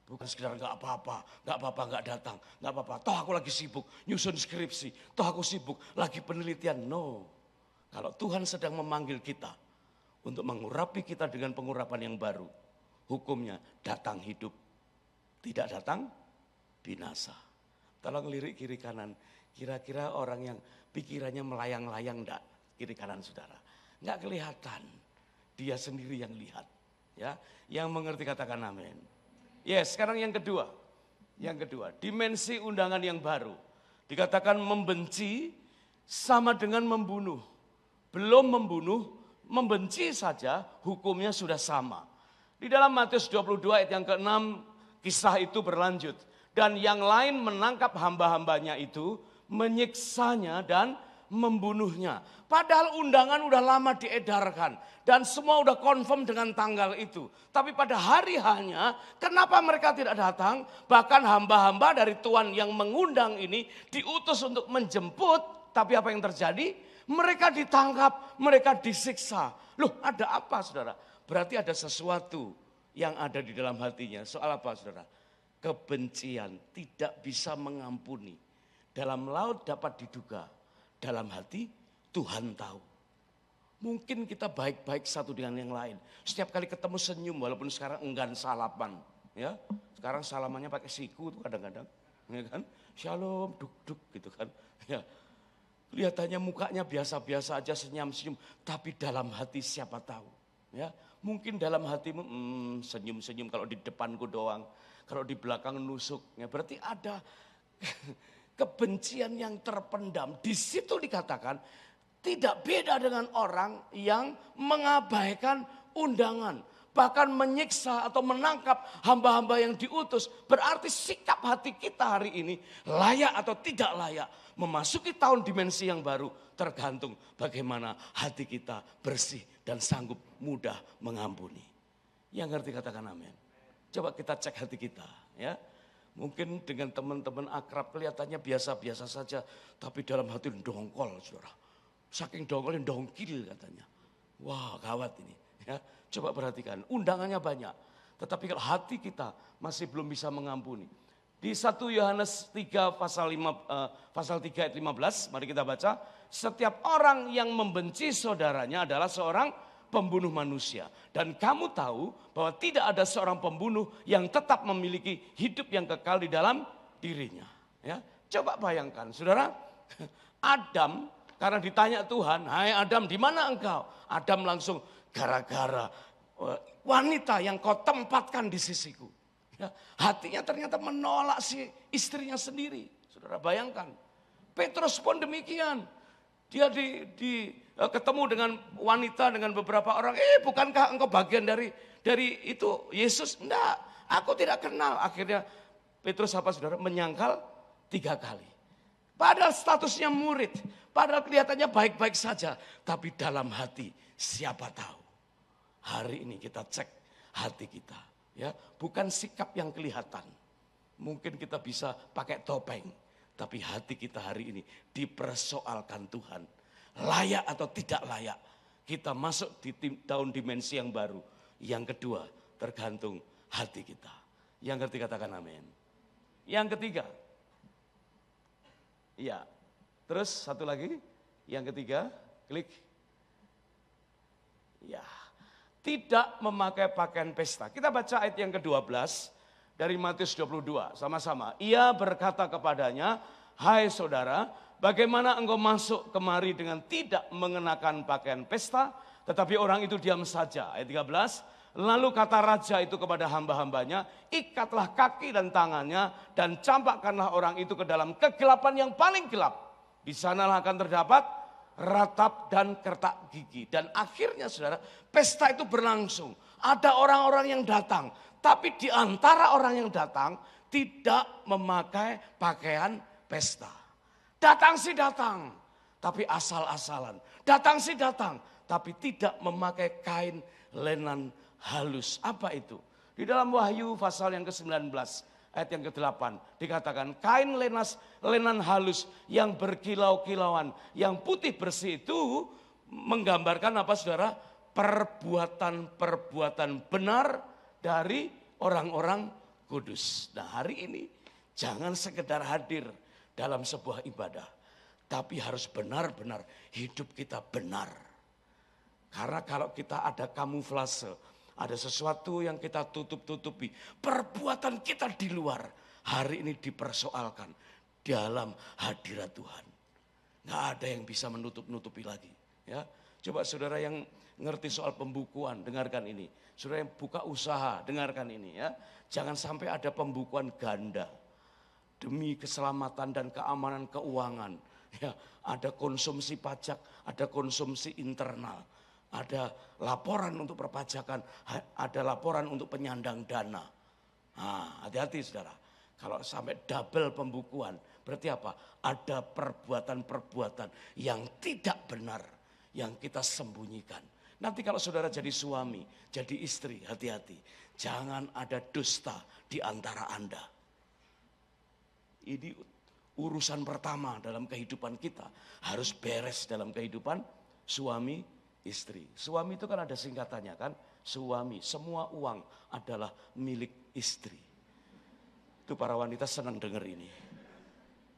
Bukan sekedar nggak apa-apa, nggak datang, nggak apa-apa. Toh aku lagi sibuk nyusun skripsi, toh aku sibuk lagi penelitian. No, kalau Tuhan sedang memanggil kita untuk mengurapi kita dengan pengurapan yang baru, hukumnya datang hidup, tidak datang binasa. Tolong lirik kiri kanan, kira-kira orang yang pikirannya melayang-layang enggak kiri kanan saudara, nggak kelihatan, dia sendiri yang lihat, ya, yang mengerti katakan amin. Yes, sekarang yang kedua, dimensi undangan yang baru. Dikatakan membenci sama dengan membunuh. Belum membunuh, membenci saja hukumnya sudah sama. Di dalam Matius 22 ayat yang ke-6, kisah itu berlanjut. Dan yang lain menangkap hamba-hambanya itu, menyiksanya dan membunuhnya. Padahal undangan udah lama diedarkan dan semua udah confirm dengan tanggal itu. Tapi pada hari hanya, kenapa mereka tidak datang? Bahkan hamba-hamba dari Tuhan yang mengundang ini diutus untuk menjemput. Tapi apa yang terjadi? Mereka ditangkap, mereka disiksa. Loh, ada apa saudara? Berarti ada sesuatu yang ada di dalam hatinya. Soal apa saudara? Kebencian, tidak bisa mengampuni. Dalam laut dapat diduga, dalam hati Tuhan tahu. Mungkin kita baik-baik satu dengan yang lain. Setiap kali ketemu senyum, walaupun sekarang enggan salaman. Ya, sekarang salamannya pakai siku tuh kadang-kadang. Ya kan? Shalom, duk-duk gitu kan. Ya. Kelihatannya mukanya biasa-biasa aja senyum-senyum. Tapi dalam hati siapa tahu. Ya, mungkin dalam hatimu senyum-senyum kalau di depanku doang. Kalau di belakang nusuk. Ya, berarti ada kebencian yang terpendam. Di situ dikatakan tidak beda dengan orang yang mengabaikan undangan. Bahkan menyiksa atau menangkap hamba-hamba yang diutus. Berarti sikap hati kita hari ini layak atau tidak layak. Memasuki tahun dimensi yang baru tergantung bagaimana hati kita bersih dan sanggup mudah mengampuni. Yang ngerti katakan amin. Coba kita cek hati kita ya. Mungkin dengan teman-teman akrab kelihatannya biasa-biasa saja. Tapi dalam hati dongkol saudara. Saking dongkolnya dongkil katanya. Wah gawat ini ya. Coba perhatikan undangannya banyak. Tetapi kalau hati kita masih belum bisa mengampuni. Di 1 Yohanes 3 pasal 3 ayat 15, mari kita baca. Setiap orang yang membenci saudaranya adalah seorang pembunuh manusia. Dan kamu tahu bahwa tidak ada seorang pembunuh yang tetap memiliki hidup yang kekal di dalam dirinya. Ya, coba bayangkan saudara, Adam karena ditanya Tuhan, hai Adam di mana engkau? Adam langsung gara-gara wanita yang kau tempatkan di sisiku. Ya, hatinya ternyata menolak si istrinya sendiri. Saudara bayangkan. Petrus pun demikian. Dia ketemu dengan wanita dengan beberapa orang. Bukankah engkau bagian dari itu Yesus? Enggak, aku tidak kenal. Akhirnya Petrus apa saudara? Menyangkal 3 kali. Padahal statusnya murid. Padahal kelihatannya baik-baik saja. Tapi dalam hati siapa tahu. Hari ini kita cek hati kita. Ya, bukan sikap yang kelihatan. Mungkin kita bisa pakai topeng, tapi hati kita hari ini dipersoalkan Tuhan. Layak atau tidak layak. Kita masuk di tahun dimensi yang baru. Yang kedua, tergantung hati kita. Yang ngerti katakan amin. Yang ketiga. Iya. Terus satu lagi. Yang ketiga, klik. Ya. Tidak memakai pakaian pesta. Kita baca ayat yang ke-12 dari Matius 22 sama-sama. Ia berkata kepadanya, hai saudara, bagaimana engkau masuk kemari dengan tidak mengenakan pakaian pesta, tetapi orang itu diam saja. Ayat 13, lalu kata raja itu kepada hamba-hambanya, ikatlah kaki dan tangannya dan campakkanlah orang itu ke dalam kegelapan yang paling gelap. Di sanalah akan terdapat ratap dan kertak gigi. Dan akhirnya saudara, pesta itu berlangsung. Ada orang-orang yang datang. Tapi di antara orang yang datang, tidak memakai pakaian pesta. Datang sih datang, tapi asal-asalan. Datang sih datang, tapi tidak memakai kain lenan halus. Apa itu? Di dalam Wahyu pasal yang ke-19. Ayat yang ke-8 dikatakan kain lenan halus yang berkilau-kilauan, yang putih bersih itu menggambarkan apa saudara? Perbuatan-perbuatan benar dari orang-orang kudus. Nah hari ini jangan sekedar hadir dalam sebuah ibadah, tapi harus benar-benar hidup kita benar. Karena kalau kita ada kamuflase, ada sesuatu yang kita tutup-tutupi. Perbuatan kita di luar hari ini dipersoalkan dalam hadirat Tuhan. Nggak ada yang bisa menutup-nutupi lagi. Ya, coba saudara yang ngerti soal pembukuan, dengarkan ini. Saudara yang buka usaha, dengarkan ini ya. Jangan sampai ada pembukuan ganda. Demi keselamatan dan keamanan keuangan. Ya, ada konsumsi pajak, ada konsumsi internal. Ada laporan untuk perpajakan, ada laporan untuk penyandang dana. Nah, hati-hati saudara. Kalau sampai double pembukuan, berarti apa? Ada perbuatan-perbuatan yang tidak benar yang kita sembunyikan. Nanti kalau saudara jadi suami, jadi istri, hati-hati. Jangan ada dusta di antara Anda. Ini urusan pertama dalam kehidupan kita. Harus beres dalam kehidupan suami, istri. Suami itu kan ada singkatannya kan? Suami, semua uang adalah milik istri. Itu para wanita senang dengar ini.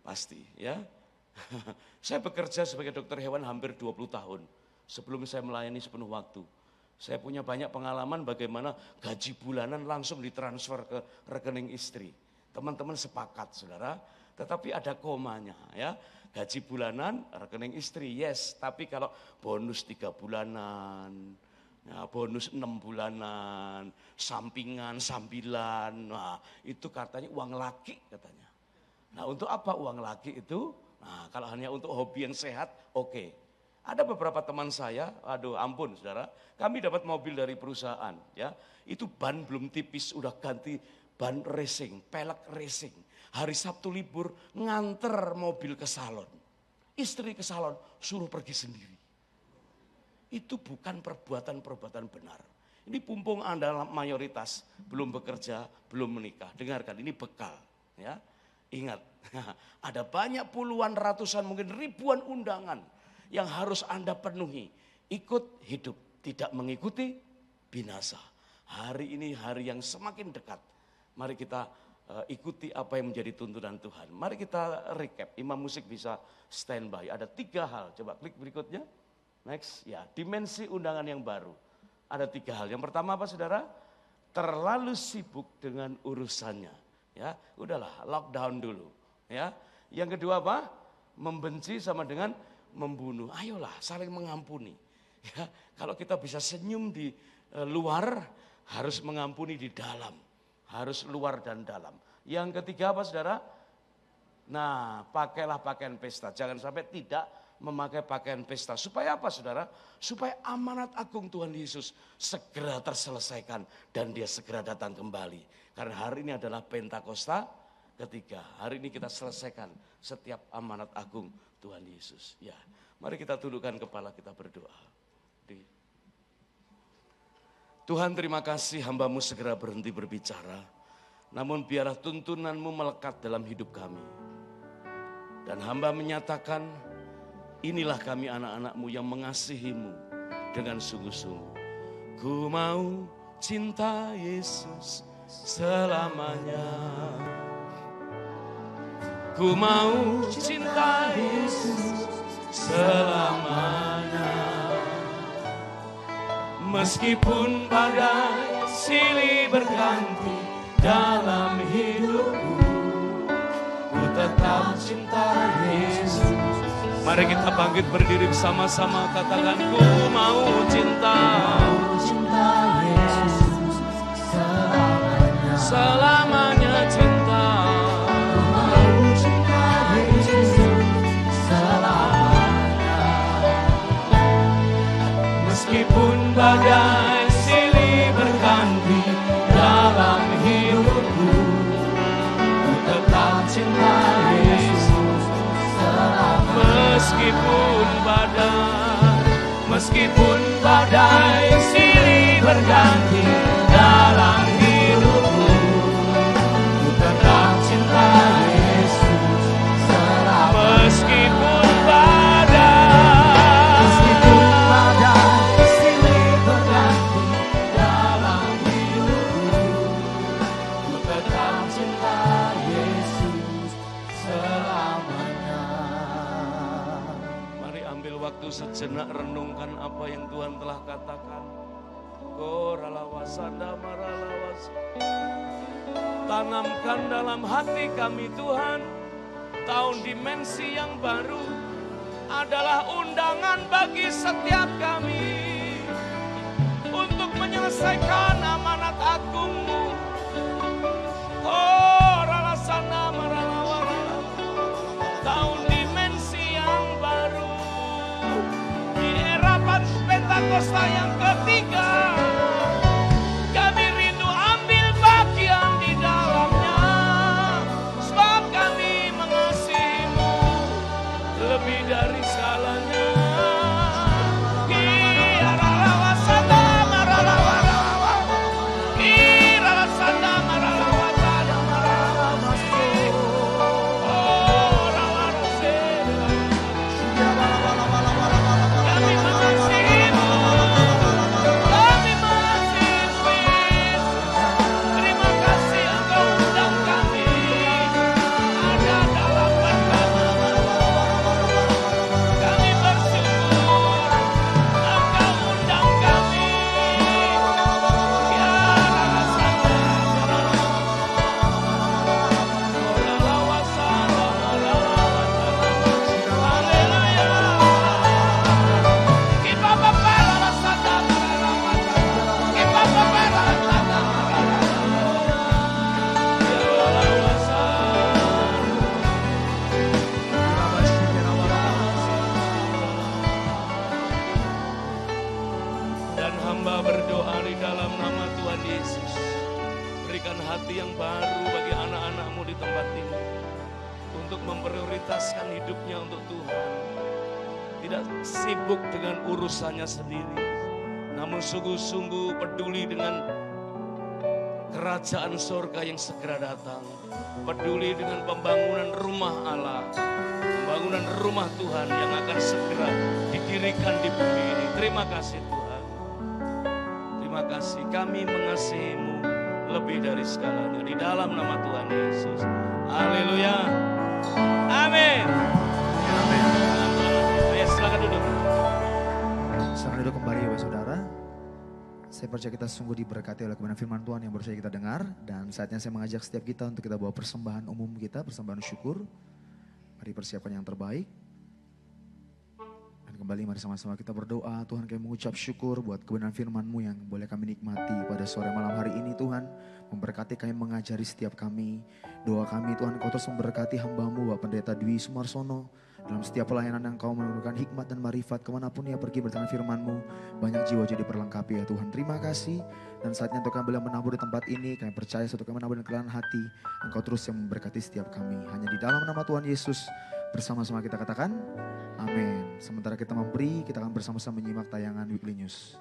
Pasti ya. Saya bekerja sebagai dokter hewan hampir 20 tahun. Sebelum saya melayani sepenuh waktu. Saya punya banyak pengalaman bagaimana gaji bulanan langsung ditransfer ke rekening istri. Teman-teman sepakat saudara. Tetapi ada komanya ya. Gaji bulanan rekening istri yes. Tapi kalau bonus 3 bulanan. Nah, bonus 6 bulanan, sampingan, sambilan, nah itu katanya uang laki katanya. Nah untuk apa uang laki itu? Nah kalau hanya untuk hobi yang sehat, oke. Ada beberapa teman saya, aduh ampun saudara, kami dapat mobil dari perusahaan ya. Itu ban belum tipis, udah ganti ban racing, pelek racing. Hari Sabtu libur nganter mobil ke salon. Istri ke salon, suruh pergi sendiri. Itu bukan perbuatan-perbuatan benar. Ini pumpung Anda mayoritas belum bekerja, belum menikah. Dengarkan, ini bekal. Ya, ingat, ada banyak puluhan, ratusan, mungkin ribuan undangan yang harus Anda penuhi. Ikut hidup, tidak mengikuti binasa. Hari ini hari yang semakin dekat. Mari kita ikuti apa yang menjadi tuntunan Tuhan. Mari kita recap, imam musik bisa standby. Ada 3 hal, coba klik berikutnya. Next, ya dimensi undangan yang baru. Ada 3 hal. Yang pertama apa saudara? Terlalu sibuk dengan urusannya. Ya, udahlah lockdown dulu. Ya, yang kedua apa? Membenci sama dengan membunuh. Ayolah saling mengampuni. Ya, kalau kita bisa senyum di luar, harus mengampuni di dalam. Harus luar dan dalam. Yang ketiga apa saudara? Nah, pakailah pakaian pesta. Jangan sampai tidak memakai pakaian pesta. Supaya apa saudara? Supaya amanat agung Tuhan Yesus segera terselesaikan dan dia segera datang kembali. Karena hari ini adalah Pentakosta ketiga. Hari ini kita selesaikan setiap amanat agung Tuhan Yesus. Ya, mari kita tundukkan kepala, kita berdoa. Tuhan terima kasih hamba-Mu segera berhenti berbicara. Namun biarlah tuntunan-Mu melekat dalam hidup kami. Dan hamba menyatakan, inilah kami anak-anak-Mu yang mengasihi-Mu dengan sungguh-sungguh. Ku mau cinta Yesus selamanya. Ku mau cinta Yesus selamanya. Meskipun badai silih berganti dalam hidupku, ku tetap cinta Yesus. Mari kita bangkit berdiri bersama-sama, katakan ku mau cinta Yesus selamanya. Selamanya cinta. Ku mau cinta Yesus selamanya. Meskipun badai silih berganti dalam hidupku, ku tetap cinta Yesus selamanya. Meskipun badai silih berganti dalam hidupku, ku tetap cinta Yesus selamanya. Meskipun badai silih berganti dalam hidupku, ku tetap cinta Yesus selamanya. Mari ambil waktu sejenak, renungkan apa yang Tuhan telah katakan. Tanamkan dalam hati kami Tuhan, tahun dimensi yang baru adalah undangan bagi setiap kami untuk menyelesaikan amanat agung-Mu. Oh, ralasana maralawala, tahun dimensi yang baru di era Pentakosta yang ketiga. Kami rindu ambil bagian di dalamnya. untuk memprioritaskan hidupnya untuk Tuhan. Tidak sibuk dengan urusannya sendiri, namun sungguh-sungguh peduli dengan kerajaan surga yang segera datang. Peduli dengan pembangunan rumah Allah, pembangunan rumah Tuhan yang akan segera didirikan di bumi ini. Terima kasih Tuhan. Terima kasih, kami mengasihi-Mu lebih dari segalanya. Di dalam nama Tuhan Yesus. Haleluya. Amin. Amin. Ayo silakan duduk. Silakan duduk kembali ya saudara. Saya percaya kita sungguh diberkati oleh kebenaran firman Tuhan yang baru saja kita dengar. Dan saatnya saya mengajak setiap kita untuk kita bawa persembahan umum kita, persembahan syukur. Mari persiapkan yang terbaik. Dan kembali mari sama-sama kita berdoa. Tuhan, kami mengucap syukur buat kebenaran firman-Mu yang boleh kami nikmati pada sore malam hari ini Tuhan. Memberkati kami, mengajari setiap kami. Doa kami Tuhan, Kau terus memberkati hamba-Mu Bapak Pendeta Dwi Sumarsono. Dalam setiap pelayanan yang Kau menurunkan hikmat dan marifat kemanapun ia pergi bertanya firman-Mu. Banyak jiwa jadi diperlengkapi ya Tuhan. Terima kasih. Dan saatnya untuk kami boleh menabur di tempat ini. Kami percaya suatu kami menabur dengan kelangan hati. Engkau terus yang memberkati setiap kami. Hanya di dalam nama Tuhan Yesus. Bersama-sama kita katakan amin. Sementara kita memberi, kita akan bersama-sama menyimak tayangan Weekly News.